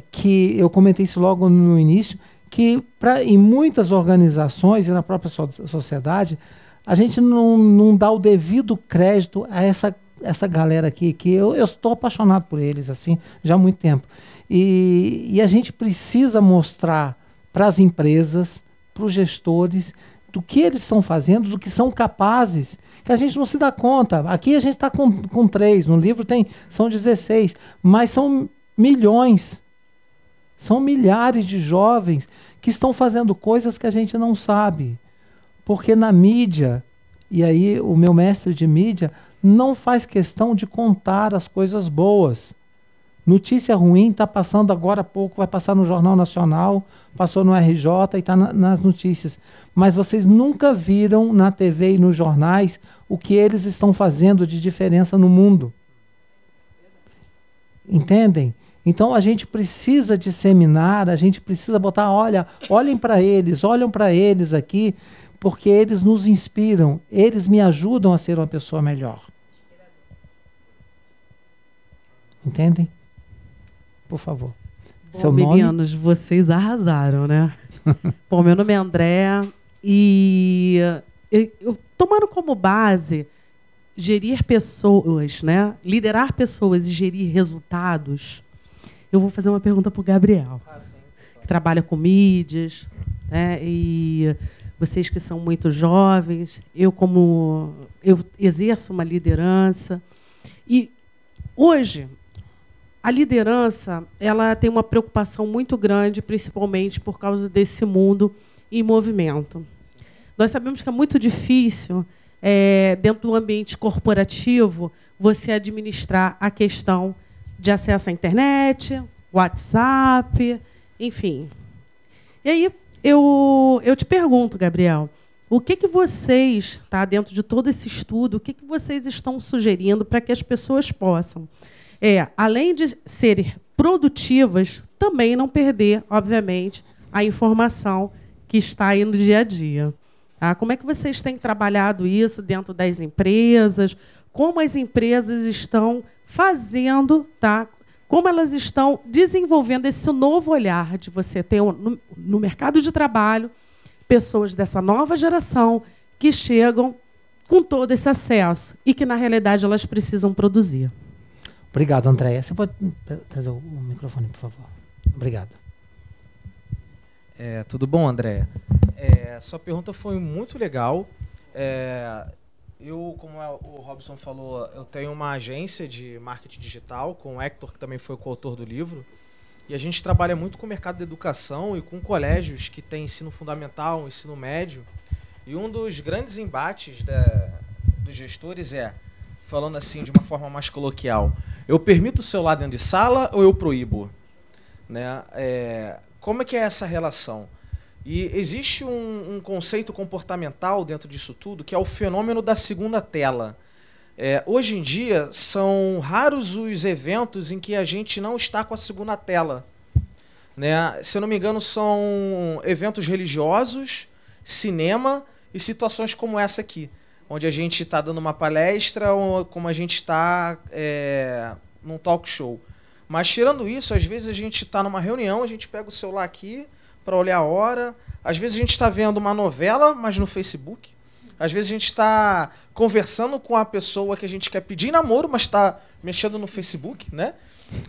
que, eu comentei isso logo no início, que em muitas organizações e na própria sociedade, a gente não dá o devido crédito a essa galera aqui, que eu estou apaixonado por eles assim já há muito tempo. E a gente precisa mostrar para as empresas, para os gestores, do que eles estão fazendo, do que são capazes, que a gente não se dá conta. Aqui a gente está com 3, no livro são 16, mas são milhões. São milhares de jovens que estão fazendo coisas que a gente não sabe. Porque na mídia, e aí o meu mestre de mídia não faz questão de contar as coisas boas. Notícia ruim está passando agora há pouco, vai passar no Jornal Nacional, passou no RJ e está nas notícias. Mas vocês nunca viram na TV e nos jornais o que eles estão fazendo de diferença no mundo. Entendem? Então a gente precisa disseminar, a gente precisa botar, olhem para eles aqui, porque eles nos inspiram, eles me ajudam a ser uma pessoa melhor. Entendem? Por favor. Bom, seu nome? meninos, vocês arrasaram, né? Bom, meu nome é André e eu tomando como base gerir pessoas, né? Liderar pessoas e gerir resultados. Eu vou fazer uma pergunta para o Gabriel, que trabalha com mídias, né? E vocês que são muito jovens, eu exerço uma liderança. E hoje, a liderança ela tem uma preocupação muito grande, principalmente por causa desse mundo em movimento. Nós sabemos que é muito difícil, dentro do ambiente corporativo, você administrar a questão de acesso à internet, WhatsApp, enfim. E aí eu te pergunto, Gabriel, o que vocês, tá, dentro de todo esse estudo, o que vocês estão sugerindo para que as pessoas possam, além de serem produtivas, também não perder, obviamente, a informação que está aí no dia a dia? Tá? Como é que vocês têm trabalhado isso dentro das empresas? Como as empresas estão fazendo, tá? Como elas estão desenvolvendo esse novo olhar de você ter no mercado de trabalho pessoas dessa nova geração que chegam com todo esse acesso e que, na realidade, elas precisam produzir. Obrigado, Andréia. Você pode trazer o microfone, por favor? Obrigado. Tudo bom, Andréia? Sua pergunta foi muito legal. Eu, como o Robson falou, eu tenho uma agência de marketing digital com o Hector, que também foi o coautor do livro. E a gente trabalha muito com o mercado da educação e com colégios que têm ensino fundamental, ensino médio. E um dos grandes embates dos gestores falando assim de uma forma mais coloquial, eu permito o celular dentro de sala ou eu proíbo? Né? Como é que é essa relação? E existe um conceito comportamental dentro disso tudo, que é o fenômeno da segunda tela. Hoje em dia, são raros os eventos em que a gente não está com a segunda tela. Né? Se eu não me engano, são eventos religiosos, cinema e situações como essa aqui, onde a gente está dando uma palestra ou como a gente está num talk show. Mas, tirando isso, às vezes a gente está numa reunião, a gente pega o celular aqui para olhar a hora. Às vezes a gente está vendo uma novela, mas no Facebook. Às vezes a gente está conversando com a pessoa que a gente quer pedir namoro, mas está mexendo no Facebook, né?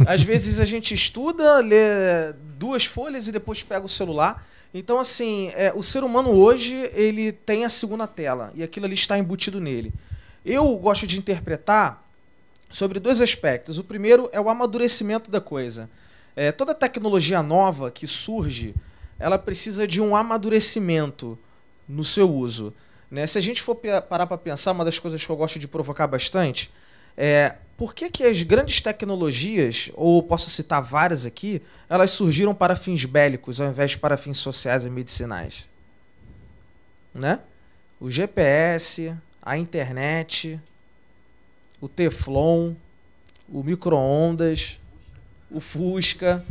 Às vezes a gente estuda, lê 2 folhas e depois pega o celular. Então, assim, o ser humano hoje ele tem a segunda tela e aquilo ali está embutido nele. Eu gosto de interpretar sobre 2 aspectos. O primeiro é o amadurecimento da coisa. Toda tecnologia nova que surge, ela precisa de um amadurecimento no seu uso. Né? Se a gente for parar para pensar, uma das coisas que eu gosto de provocar bastante por que as grandes tecnologias, ou posso citar várias aqui, elas surgiram para fins bélicos ao invés de para fins sociais e medicinais? Né? O GPS, a internet, o Teflon, o micro-ondas, o Fusca,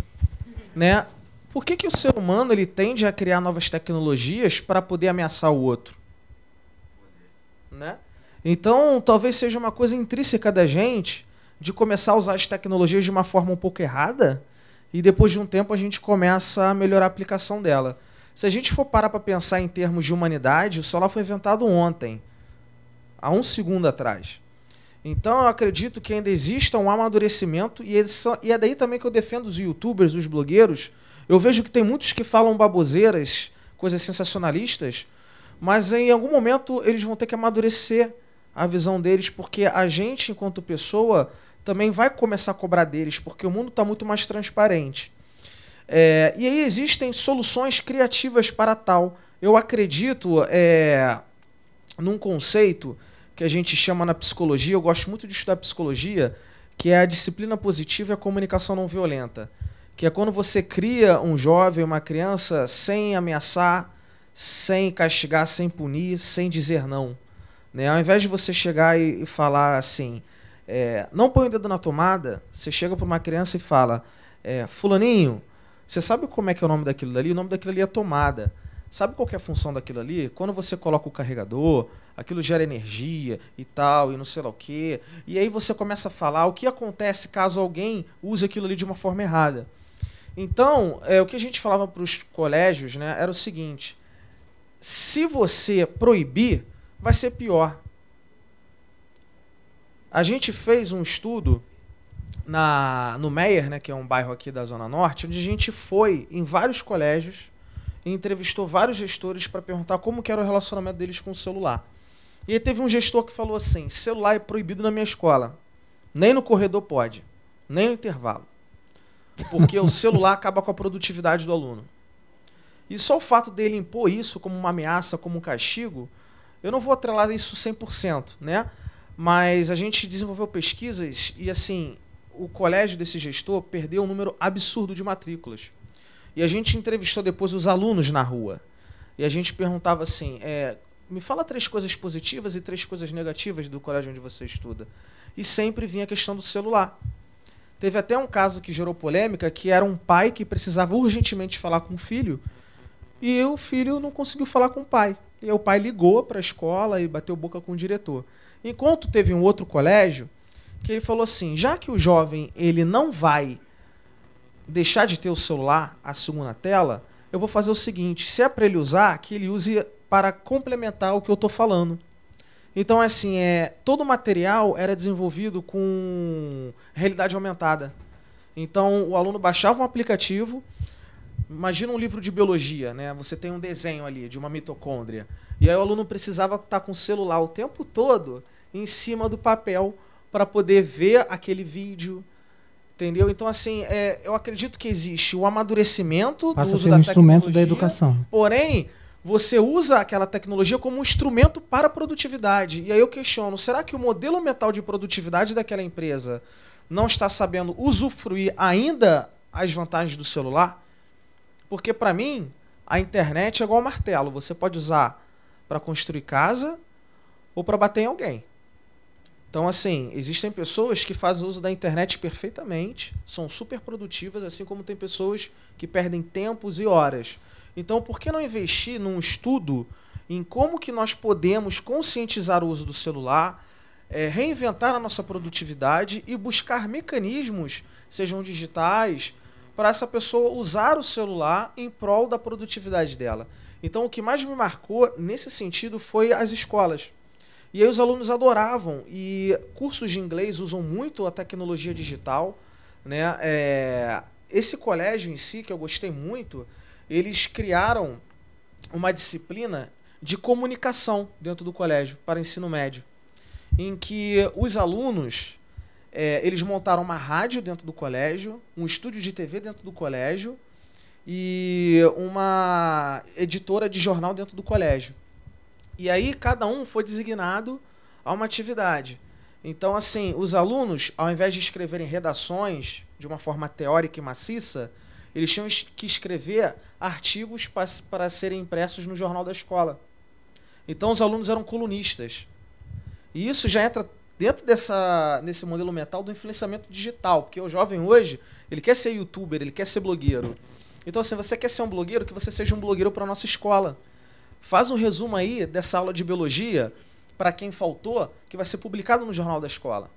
né? Por que o ser humano ele tende a criar novas tecnologias para poder ameaçar o outro? Né? Então, talvez seja uma coisa intrínseca da gente de começar a usar as tecnologias de uma forma um pouco errada e depois de um tempo a gente começa a melhorar a aplicação dela. Se a gente for parar para pensar em termos de humanidade, o celular foi inventado ontem, há 1 segundo atrás. Então, eu acredito que ainda exista um amadurecimento e é daí também que eu defendo os youtubers, os blogueiros. Eu vejo que tem muitos que falam baboseiras, coisas sensacionalistas, mas em algum momento eles vão ter que amadurecer a visão deles, porque a gente, enquanto pessoa, também vai começar a cobrar deles, porque o mundo está muito mais transparente. E aí existem soluções criativas para tal. Eu acredito num conceito que a gente chama na psicologia, eu gosto muito de estudar psicologia, que é a disciplina positiva e a comunicação não violenta. Que é quando você cria um jovem, uma criança, sem ameaçar, sem castigar, sem punir, sem dizer não. Né? Ao invés de você chegar e falar assim, não põe o dedo na tomada, você chega para uma criança e fala, fulaninho, você sabe como é que é o nome daquilo dali? O nome daquilo ali é tomada. Sabe qual que é a função daquilo ali? Quando você coloca o carregador, aquilo gera energia e tal, e não sei lá o quê. E aí você começa a falar o que acontece caso alguém use aquilo ali de uma forma errada. Então, o que a gente falava para os colégios, né, era o seguinte, se você proibir, vai ser pior. A gente fez um estudo no Meier, né, que é um bairro aqui da Zona Norte, onde a gente foi em vários colégios e entrevistou vários gestores para perguntar como que era o relacionamento deles com o celular. E aí teve um gestor que falou assim, celular é proibido na minha escola. Nem no corredor pode, nem no intervalo. Porque o celular acaba com a produtividade do aluno. E só o fato dele impor isso como uma ameaça, como um castigo, eu não vou atrelar isso 100%, né? Mas a gente desenvolveu pesquisas e, assim, o colégio desse gestor perdeu um número absurdo de matrículas. E a gente entrevistou depois os alunos na rua. E a gente perguntava assim, me fala 3 coisas positivas e 3 coisas negativas do colégio onde você estuda. E sempre vinha a questão do celular. Teve até um caso que gerou polêmica, que era um pai que precisava urgentemente falar com o filho, e o filho não conseguiu falar com o pai. E aí o pai ligou para a escola e bateu boca com o diretor. Enquanto teve um outro colégio, que ele falou assim, já que o jovem ele não vai deixar de ter o celular, a segunda tela, eu vou fazer o seguinte, se é para ele usar, que ele use para complementar o que eu estou falando. Então, assim, todo o material era desenvolvido com realidade aumentada. Então, o aluno baixava um aplicativo, imagina um livro de biologia, né? Você tem um desenho ali de uma mitocôndria, e aí o aluno precisava estar com o celular o tempo todo em cima do papel para poder ver aquele vídeo, entendeu? Então, assim, eu acredito que existe o amadurecimento do uso da tecnologia. Passa a ser um instrumento da educação. Porém, você usa aquela tecnologia como um instrumento para a produtividade. E aí eu questiono, será que o modelo mental de produtividade daquela empresa não está sabendo usufruir ainda as vantagens do celular? Porque, para mim, a internet é igual ao martelo. Você pode usar para construir casa ou para bater em alguém. Então, assim, existem pessoas que fazem uso da internet perfeitamente, são super produtivas, assim como tem pessoas que perdem tempos e horas. Então, por que não investir num estudo em como que nós podemos conscientizar o uso do celular, reinventar a nossa produtividade e buscar mecanismos, sejam digitais, para essa pessoa usar o celular em prol da produtividade dela. Então, o que mais me marcou nesse sentido foi as escolas. E aí os alunos adoravam, e cursos de inglês usam muito a tecnologia digital, né? Esse colégio em si, que eu gostei muito, eles criaram uma disciplina de comunicação dentro do colégio para ensino médio, em que os alunos eles montaram uma rádio dentro do colégio, um estúdio de TV dentro do colégio e uma editora de jornal dentro do colégio. E aí cada um foi designado a uma atividade. Então, assim, os alunos, ao invés de escreverem redações de uma forma teórica e maciça, eles tinham que escrever artigos para serem impressos no jornal da escola. Então, os alunos eram colunistas. E isso já entra dentro nesse modelo mental do influenciamento digital, porque o jovem hoje, ele quer ser youtuber, ele quer ser blogueiro. Então, assim, você quer ser um blogueiro, que você seja um blogueiro para a nossa escola. Faz um resumo aí dessa aula de biologia, para quem faltou, que vai ser publicado no jornal da escola.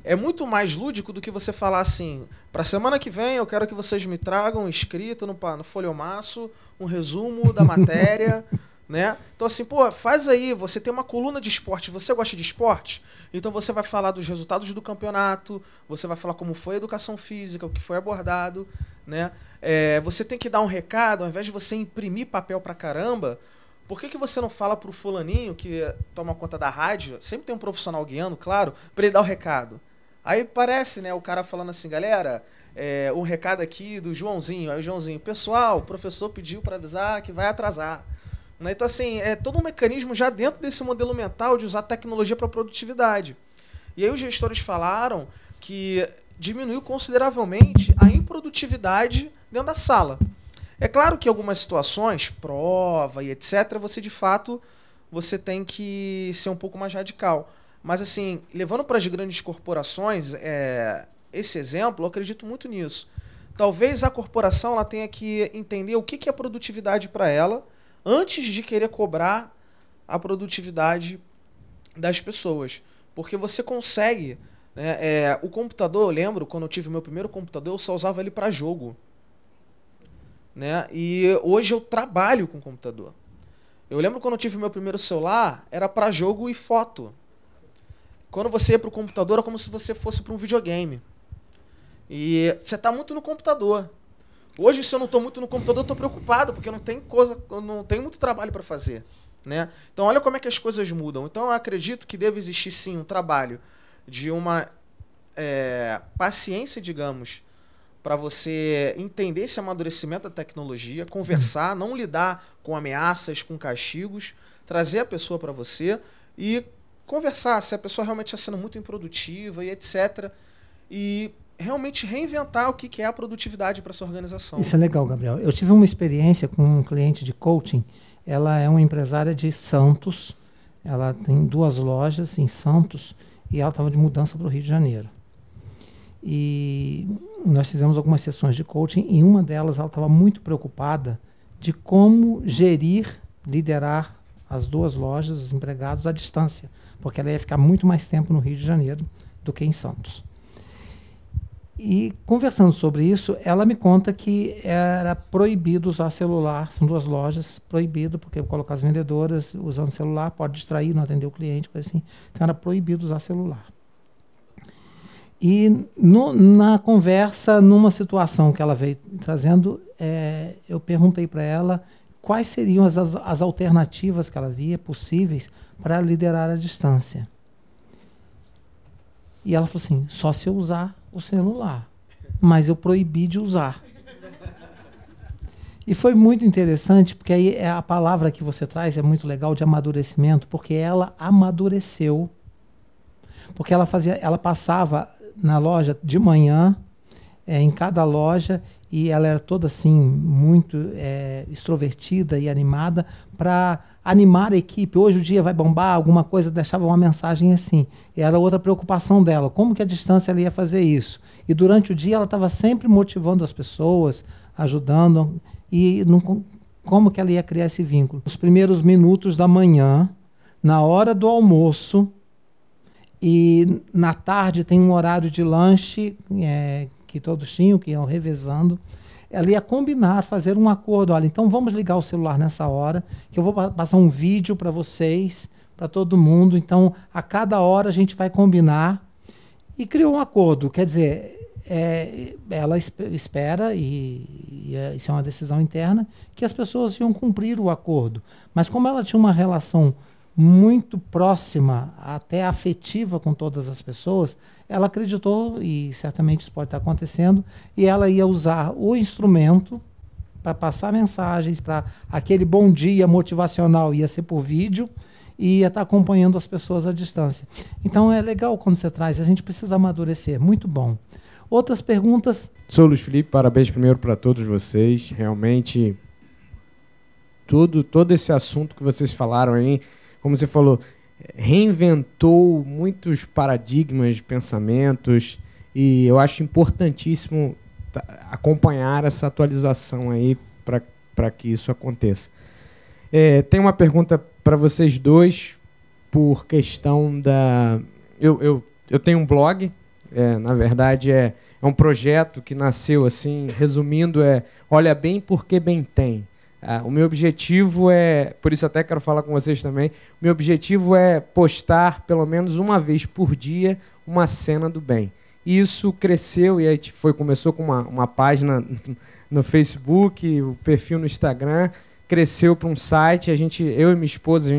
É muito mais lúdico do que você falar assim, para a semana que vem eu quero que vocês me tragam escrito no folhomaço um resumo da matéria, né? Então assim, faz aí, você tem uma coluna de esporte, você gosta de esporte? Então você vai falar dos resultados do campeonato, você vai falar como foi a educação física, o que foi abordado, né? Você tem que dar um recado, ao invés de você imprimir papel pra caramba, por que você não fala pro fulaninho que toma conta da rádio, sempre tem um profissional guiando, claro, para ele dar o recado. Aí parece, né, o cara falando assim, galera, um recado aqui do Joãozinho. Aí o Joãozinho, pessoal, o professor pediu para avisar que vai atrasar. Então, assim, é todo um mecanismo já dentro desse modelo mental de usar tecnologia para produtividade. E aí os gestores falaram que diminuiu consideravelmente a improdutividade dentro da sala. É claro que em algumas situações, prova e etc., você de fato você tem que ser um pouco mais radical. Mas assim, levando para as grandes corporações, esse exemplo, eu acredito muito nisso. Talvez a corporação ela tenha que entender o que é produtividade para ela antes de querer cobrar a produtividade das pessoas. Porque você consegue... o computador, eu lembro, quando eu tive meu primeiro computador, eu só usava ele para jogo. Né? E hoje eu trabalho com computador. Eu lembro quando eu tive meu primeiro celular, era para jogo e foto. Quando você ia para o computador, é como se você fosse para um videogame. E você está muito no computador. Hoje, se eu não estou muito no computador, eu estou preocupado, porque não tem muito trabalho para fazer. Né? Então, olha como é que as coisas mudam. Então, eu acredito que deve existir, sim, um trabalho de uma paciência, digamos, para você entender esse amadurecimento da tecnologia, conversar, não lidar com ameaças, com castigos, trazer a pessoa para você e conversar se a pessoa realmente está sendo muito improdutiva e etc. e realmente reinventar o que é a produtividade para essa organização. Isso é legal, Gabriel. Eu tive uma experiência com um cliente de coaching. Ela é uma empresária de Santos. Ela tem 2 lojas em Santos e ela estava de mudança para o Rio de Janeiro. E nós fizemos algumas sessões de coaching. Em uma delas, ela estava muito preocupada de como gerir, liderar as 2 lojas, os empregados à distância, porque ela ia ficar muito mais tempo no Rio de Janeiro do que em Santos. E conversando sobre isso, ela me conta que era proibido usar celular, são 2 lojas, proibido, porque colocar as vendedoras usando celular, pode distrair, não atender o cliente, coisa assim. Então era proibido usar celular. E na conversa, numa situação que ela veio trazendo, eu perguntei para ela quais seriam as alternativas que ela via possíveis para liderar à distância. E ela falou assim, só se eu usar o celular, mas eu proibi de usar. E foi muito interessante, porque aí a palavra que você traz é muito legal, de amadurecimento, porque ela amadureceu. Porque ela passava na loja de manhã, em cada loja, e ela era toda assim, muito extrovertida e animada, para animar a equipe. Hoje o dia vai bombar, alguma coisa, deixava uma mensagem assim. E era outra preocupação dela, como que a distância ela ia fazer isso. E durante o dia ela estava sempre motivando as pessoas, ajudando, e como que ela ia criar esse vínculo. Nos primeiros minutos da manhã, na hora do almoço, e na tarde tem um horário de lanche, que todos tinham, que iam revezando. Ela ia combinar, fazer um acordo. Olha, então vamos ligar o celular nessa hora, que eu vou passar um vídeo para vocês, para todo mundo. Então, a cada hora a gente vai combinar. E criou um acordo. Quer dizer, ela espera, e isso é uma decisão interna, que as pessoas iam cumprir o acordo. Mas como ela tinha uma relação muito próxima, até afetiva com todas as pessoas, ela acreditou, e certamente isso pode estar acontecendo, e ela ia usar o instrumento para passar mensagens, para aquele bom dia motivacional ia ser por vídeo, e ia estar acompanhando as pessoas à distância. Então é legal quando você traz, a gente precisa amadurecer, muito bom. Outras perguntas? Sou Luiz Felipe, parabéns primeiro para todos vocês, realmente todo esse assunto que vocês falaram aí, como você falou, reinventou muitos paradigmas, pensamentos, e eu acho importantíssimo acompanhar essa atualização aí para que isso aconteça. Tem uma pergunta para vocês dois, por questão da... Eu tenho um blog, na verdade é um projeto que nasceu assim, resumindo, Olha Bem Porque Bem Tem. O meu objetivo por isso até quero falar com vocês também, o meu objetivo é postar pelo menos uma vez por dia uma cena do bem. E isso cresceu, e aí começou com uma página no Facebook, o perfil no Instagram, cresceu para um site, eu e minha esposa,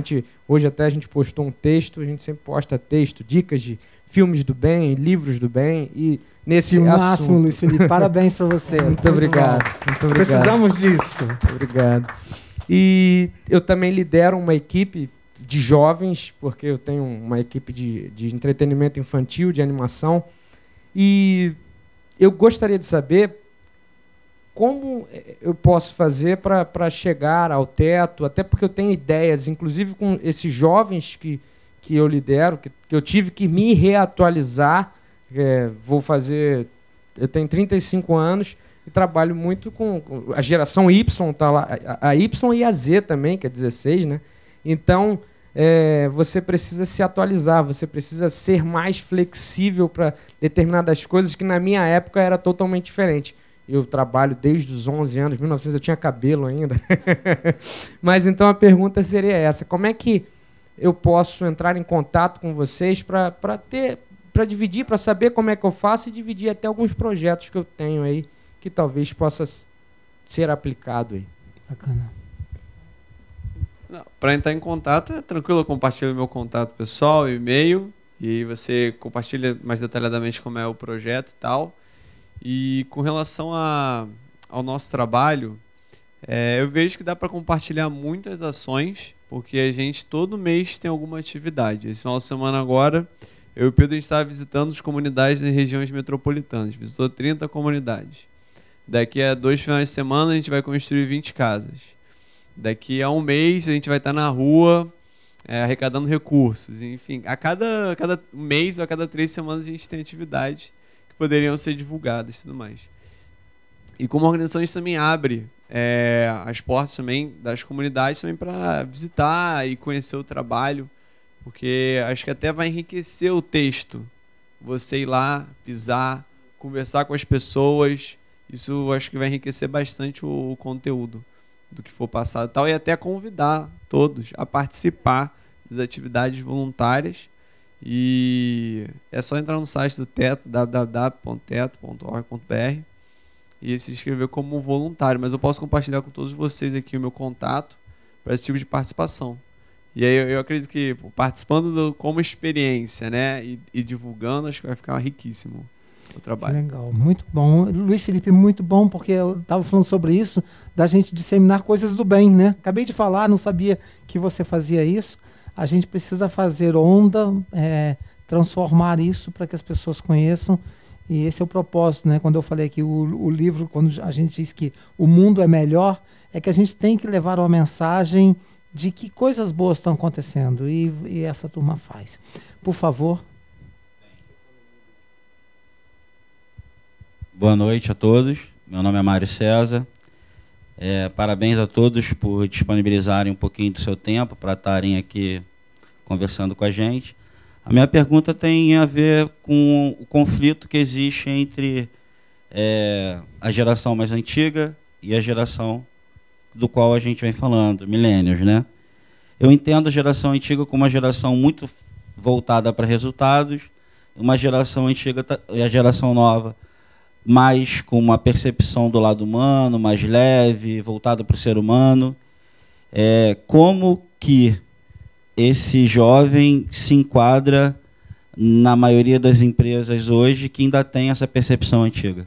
hoje até a gente postou um texto, a gente sempre posta texto, dicas de filmes do bem, livros do bem, e nesse máximo, Luiz Felipe, parabéns para você. Muito obrigado. Precisamos disso. Muito obrigado. E eu também lidero uma equipe de jovens, porque eu tenho uma equipe de entretenimento infantil, de animação, e eu gostaria de saber como eu posso fazer para chegar ao teto, até porque eu tenho ideias, inclusive com esses jovens que eu lidero, que eu tive que me reatualizar. Eu tenho 35 anos e trabalho muito com a geração Y, tá lá, a Y e a Z também, que é 16, né? Então, você precisa se atualizar, você precisa ser mais flexível para determinadas coisas que na minha época era totalmente diferente. Eu trabalho desde os 11 anos, 1900 eu tinha cabelo ainda. Mas então a pergunta seria essa: como é que eu posso entrar em contato com vocês para dividir, para saber como é que eu faço, e dividir até alguns projetos que eu tenho aí que talvez possa ser aplicado aí. Bacana. Para entrar em contato, é tranquilo, eu compartilho meu contato pessoal, e-mail, e aí você compartilha mais detalhadamente como é o projeto e tal. E com relação ao nosso trabalho, eu vejo que dá para compartilhar muitas ações, porque a gente todo mês tem alguma atividade. Esse final de semana agora Eu e o Pedro, a gente estava visitando as comunidades em regiões metropolitanas. Visitou 30 comunidades. Daqui a 2 finais de semana, a gente vai construir 20 casas. Daqui a um mês, a gente vai estar na rua arrecadando recursos. Enfim, a cada mês ou a cada 3 semanas, a gente tem atividades que poderiam ser divulgadas e tudo mais. E como organização, a gente também abre as portas também das comunidades também para visitar e conhecer o trabalho, porque acho que até vai enriquecer o texto. Você ir lá, pisar, conversar com as pessoas, isso acho que vai enriquecer bastante o conteúdo do que for passado e tal, e até convidar todos a participar das atividades voluntárias. E é só entrar no site do Teto, www.teto.org.br, e se inscrever como voluntário. Mas eu posso compartilhar com todos vocês aqui o meu contato para esse tipo de participação. E aí eu acredito que participando como experiência, né, e divulgando, acho que vai ficar riquíssimo o trabalho. Legal, muito bom. Luiz Felipe, muito bom, porque eu estava falando sobre isso, da gente disseminar coisas do bem, né? Acabei de falar, não sabia que você fazia isso. A gente precisa fazer onda, transformar isso para que as pessoas conheçam. E esse é o propósito, né? Quando eu falei que o livro, quando a gente diz que o mundo é melhor, é que a gente tem que levar uma mensagem de que coisas boas estão acontecendo. E essa turma faz. Por favor. Boa noite a todos. Meu nome é Mário César. Parabéns a todos por disponibilizarem um pouquinho do seu tempo para estarem aqui conversando com a gente. A minha pergunta tem a ver com o conflito que existe entre a geração mais antiga e a geração do qual a gente vem falando, millennials, né? Eu entendo a geração antiga como uma geração muito voltada para resultados, uma geração antiga e a geração nova mais com uma percepção do lado humano, mais leve, voltada para o ser humano. Como que esse jovem se enquadra na maioria das empresas hoje que ainda tem essa percepção antiga?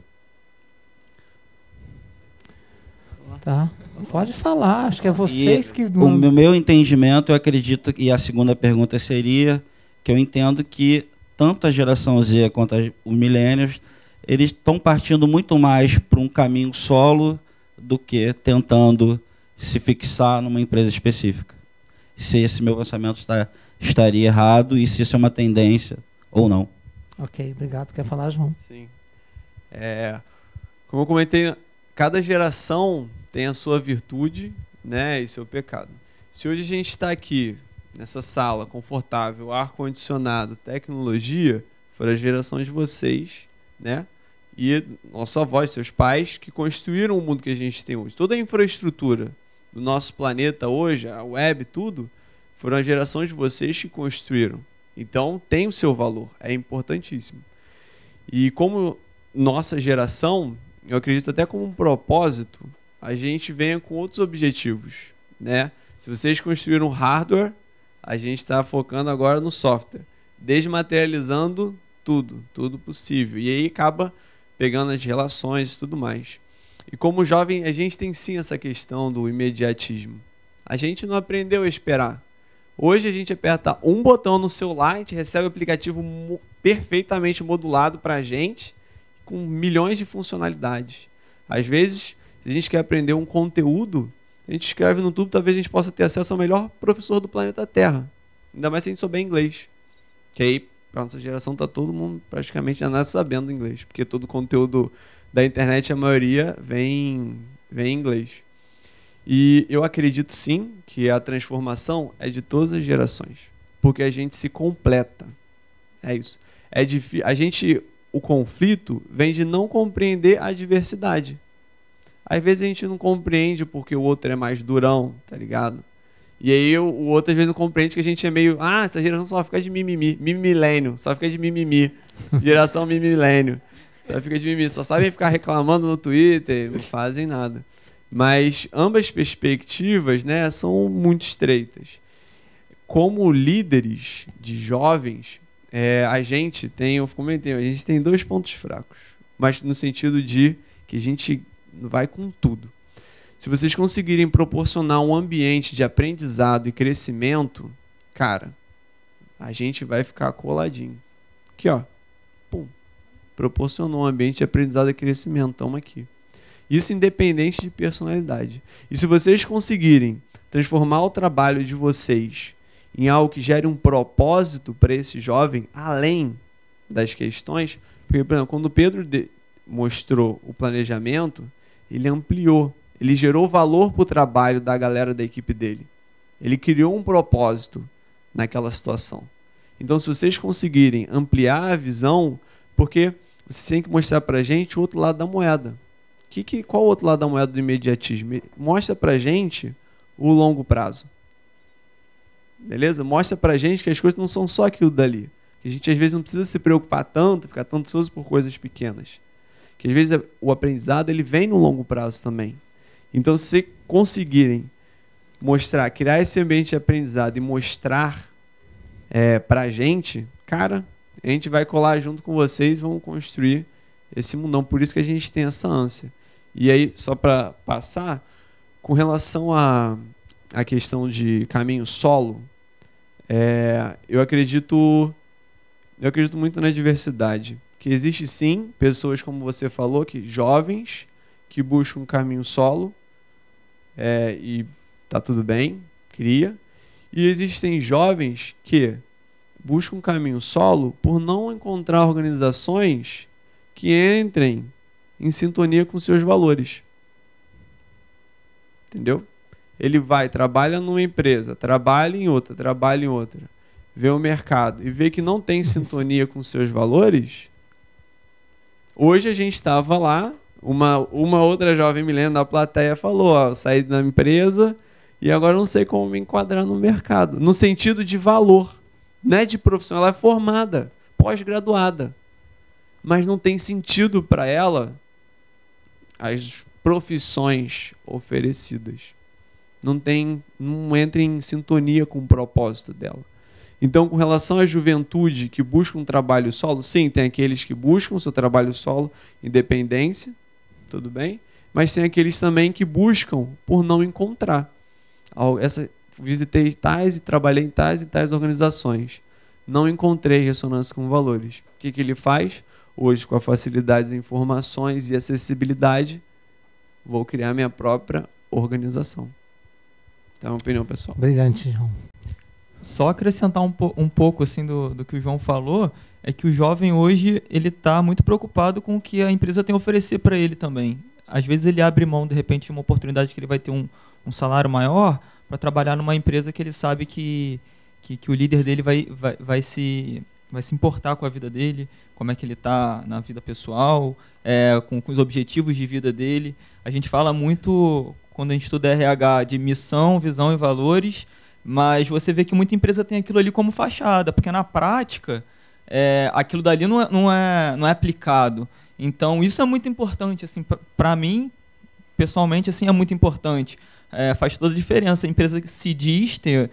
Tá, pode falar, acho que é vocês que... O meu entendimento, eu acredito, e a segunda pergunta seria, que eu entendo que tanto a geração Z quanto os millennials, eles estão partindo muito mais para um caminho solo do que tentando se fixar numa empresa específica. Se esse meu pensamento estaria errado e se isso é uma tendência ou não. Ok, obrigado. Quer falar, João? Sim. Como eu comentei, cada geração tem a sua virtude, né, e seu pecado. Se hoje a gente está aqui, nessa sala, confortável, ar-condicionado, tecnologia, foi a geração de vocês, né? E nossos avós, seus pais, que construíram o mundo que a gente tem hoje. Toda a infraestrutura do nosso planeta hoje, a web, tudo, foram as gerações de vocês que construíram. Então, tem o seu valor, é importantíssimo. E como nossa geração, eu acredito até como um propósito, a gente venha com outros objetivos, né? Se vocês construíram hardware, a gente está focando agora no software, desmaterializando tudo possível. E aí acaba pegando as relações e tudo mais. E como jovem, a gente tem sim essa questão do imediatismo. A gente não aprendeu a esperar. Hoje a gente aperta um botão no celular, a gente recebe o aplicativo perfeitamente modulado para a gente, com milhões de funcionalidades. Às vezes, se a gente quer aprender um conteúdo, a gente escreve no YouTube, talvez a gente possa ter acesso ao melhor professor do planeta Terra. Ainda mais se a gente souber inglês. Que aí, para nossa geração, está todo mundo praticamente já nasce sabendo inglês, porque todo o conteúdo da internet, a maioria, vem em inglês. E eu acredito sim que a transformação é de todas as gerações, porque a gente se completa. É isso. O conflito vem de não compreender a diversidade. Às vezes a gente não compreende porque o outro é mais durão, tá ligado? E aí o outro às vezes não compreende que a gente é meio... essa geração só fica de mimimi. Mimilênio. Só fica de mimimi. Geração mimilênio. Só fica de mimimi. Só sabem ficar reclamando no Twitter. Não fazem nada. Mas ambas perspectivas, né, são muito estreitas. Como líderes de jovens, a gente tem... Eu comentei, a gente tem 2 pontos fracos. Mas no sentido de que a gente vai com tudo. Se vocês conseguirem proporcionar um ambiente de aprendizado e crescimento, cara, a gente vai ficar coladinho. Aqui, ó. Pum. Proporcionou um ambiente de aprendizado e crescimento. Toma aqui. Isso independente de personalidade. E se vocês conseguirem transformar o trabalho de vocês em algo que gere um propósito para esse jovem, além das questões, porque, por exemplo, quando o Pedro mostrou o planejamento, ele ampliou, ele gerou valor para o trabalho da galera da equipe dele. Ele criou um propósito naquela situação. Então, se vocês conseguirem ampliar a visão, porque vocês têm que mostrar para a gente o outro lado da moeda. Qual o outro lado da moeda do imediatismo? Mostra para a gente o longo prazo. Beleza? Mostra pra gente que as coisas não são só aquilo dali. Que a gente às vezes não precisa se preocupar tanto, ficar tão ansioso por coisas pequenas. Que às vezes o aprendizado ele vem no longo prazo também. Então, se vocês conseguirem mostrar, criar esse ambiente de aprendizado e mostrar pra gente, cara, a gente vai colar junto com vocês e vamos construir esse mundão. Por isso que a gente tem essa ânsia. E aí, só para passar, com relação à questão de caminho solo, eu acredito muito na diversidade. Que existe sim pessoas, como você falou, jovens que buscam um caminho solo, e tá tudo bem, cria. E existem jovens que buscam um caminho solo por não encontrar organizações que entrem em sintonia com seus valores. Entendeu? Ele trabalha numa empresa, trabalha em outra, vê o mercado e vê que não tem sintonia com seus valores. Hoje a gente estava lá, uma outra jovem milênio da plateia falou, ó, saí da empresa e agora não sei como me enquadrar no mercado. No sentido de valor, não é de profissão, ela é formada, pós-graduada, mas não tem sentido para ela as profissões oferecidas. Não entra em sintonia com o propósito dela. Então, com relação à juventude que busca um trabalho solo, sim, tem aqueles que buscam seu trabalho solo, independência, tudo bem, mas tem aqueles também que buscam por não encontrar. Visitei tais e trabalhei em tais e tais organizações. Não encontrei ressonância com valores. O que ele faz? Hoje, com a facilidade das informações e acessibilidade, vou criar minha própria organização. Então, é uma opinião pessoal. Brilhante, João. Só acrescentar um pouco assim, do que o João falou, é que o jovem hoje ele está muito preocupado com o que a empresa tem a oferecer para ele também. Às vezes ele abre mão, de repente, de uma oportunidade que ele vai ter um salário maior para trabalhar numa empresa que ele sabe que o líder dele vai se importar com a vida dele, como é que ele está na vida pessoal, com os objetivos de vida dele. A gente fala muito, quando a gente estuda RH, de missão, visão e valores, mas você vê que muita empresa tem aquilo ali como fachada, porque na prática aquilo dali não é aplicado. Então isso é muito importante, assim, para mim, pessoalmente, assim, é muito importante. Faz toda a diferença. A empresa que se diz ter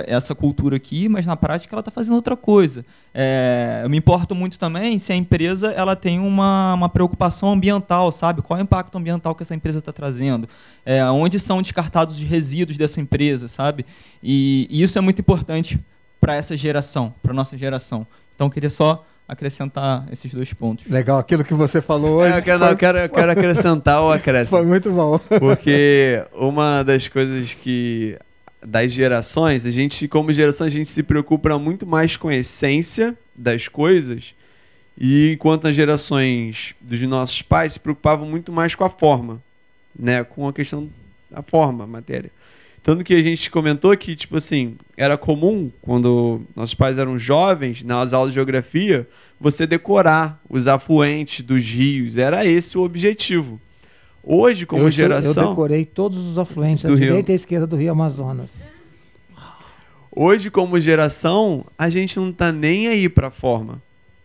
essa cultura aqui, mas na prática ela está fazendo outra coisa. Eu me importo muito também se a empresa ela tem uma preocupação ambiental, sabe? Qual é o impacto ambiental que essa empresa está trazendo? Onde são descartados os resíduos dessa empresa, sabe? E isso é muito importante para essa geração, para a nossa geração. Então, eu queria só acrescentar esses 2 pontos. Legal, aquilo que você falou hoje. Eu quero acrescentar o acréscimo. Foi muito bom. Porque uma das coisas das gerações, a gente, como geração, a gente se preocupa muito mais com a essência das coisas, e enquanto as gerações dos nossos pais se preocupavam muito mais com a forma, né? Com a questão da forma, a matéria. Tanto que a gente comentou que, tipo assim, era comum, quando nossos pais eram jovens, nas aulas de geografia, você decorar os afluentes dos rios. Era esse o objetivo. Hoje, como geração... Eu decorei todos os afluentes, da direita e à esquerda do Rio Amazonas. Hoje, como geração, a gente não está nem aí para a forma,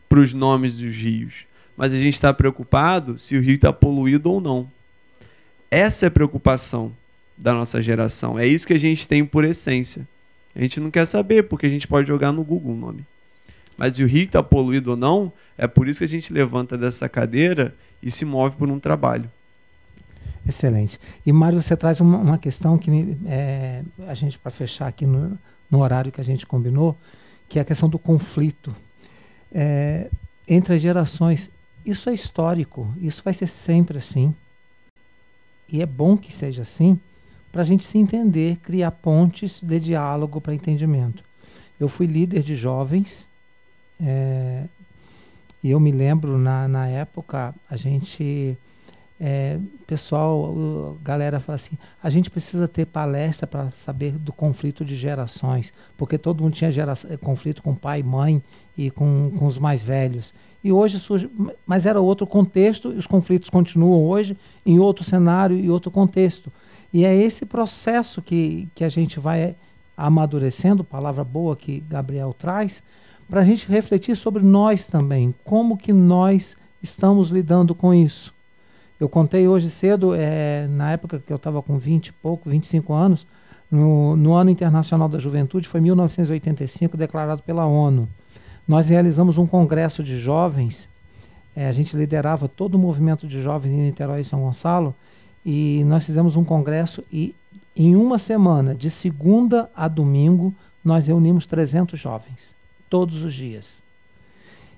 para os nomes dos rios. Mas a gente está preocupado se o rio está poluído ou não. Essa é a preocupação da nossa geração. É isso que a gente tem por essência. A gente não quer saber, porque a gente pode jogar no Google o nome. Mas se o rio está poluído ou não, é por isso que a gente levanta dessa cadeira e se move por um trabalho. Excelente. E, Mário, você traz uma questão que a gente, para fechar aqui no horário que a gente combinou, que é a questão do conflito. entre as gerações. Isso é histórico, isso vai ser sempre assim. E é bom que seja assim, para a gente se entender, criar pontes de diálogo para entendimento. Eu fui líder de jovens, e eu me lembro, na época, a gente... galera fala assim, a gente precisa ter palestra para saber do conflito de gerações, porque todo mundo tinha conflito com pai, mãe e com os mais velhos. E hoje surge, mas era outro contexto, e os conflitos continuam hoje em outro cenário e outro contexto. E é esse processo que a gente vai amadurecendo, palavra boa que Gabriel traz, para a gente refletir sobre nós também, como que nós estamos lidando com isso. Eu contei hoje cedo, na época que eu estava com 25 anos, no Ano Internacional da Juventude, foi 1985, declarado pela ONU. Nós realizamos um congresso de jovens, a gente liderava todo o movimento de jovens em Niterói e São Gonçalo, e nós fizemos um congresso e em uma semana, de segunda a domingo, nós reunimos 300 jovens, todos os dias.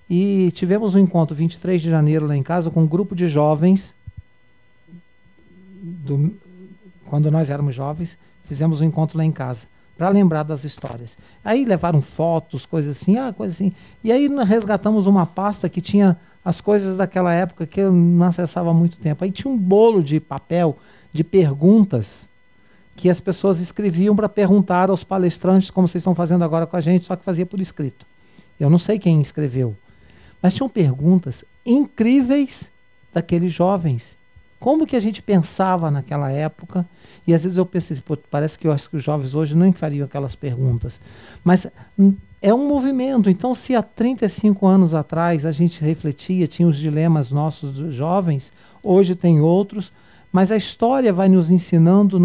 E tivemos um encontro 23 de janeiro lá em casa com um grupo de jovens, quando nós éramos jovens, fizemos um encontro lá em casa, para lembrar das histórias. Aí levaram fotos, coisas assim, E aí nós resgatamos uma pasta que tinha as coisas daquela época que eu não acessava há muito tempo. Aí tinha um bolo de papel, de perguntas, que as pessoas escreviam para perguntar aos palestrantes, como vocês estão fazendo agora com a gente, só que fazia por escrito. Eu não sei quem escreveu. Mas tinham perguntas incríveis daqueles jovens. Como que a gente pensava naquela época? E às vezes eu pensei, parece que eu acho que os jovens hoje não fariam aquelas perguntas. Mas é um movimento. Então, se há 35 anos atrás a gente refletia, tinha os dilemas nossos dos jovens, hoje tem outros, mas a história vai nos ensinando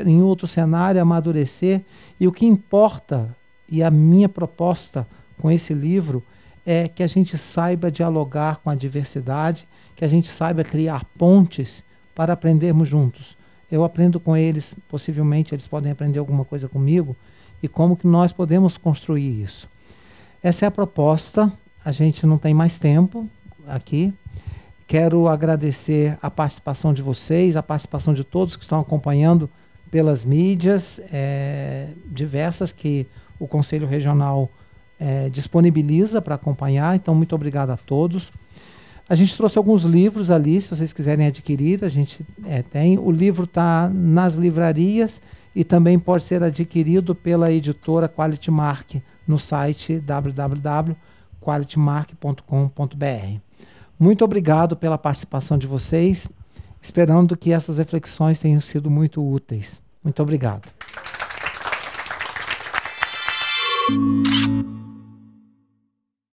em outro cenário a amadurecer. E o que importa, e a minha proposta com esse livro, é que a gente saiba dialogar com a diversidade, que a gente saiba criar pontes para aprendermos juntos. Eu aprendo com eles, possivelmente eles podem aprender alguma coisa comigo, e como que nós podemos construir isso. Essa é a proposta, a gente não tem mais tempo aqui. Quero agradecer a participação de vocês, a participação de todos que estão acompanhando pelas mídias diversas que o Conselho Regional disponibiliza para acompanhar, então muito obrigado a todos. A gente trouxe alguns livros ali, se vocês quiserem adquirir, a gente tem. O livro está nas livrarias e também pode ser adquirido pela editora Quality Mark no site www.qualitymark.com.br. Muito obrigado pela participação de vocês, esperando que essas reflexões tenham sido muito úteis. Muito obrigado.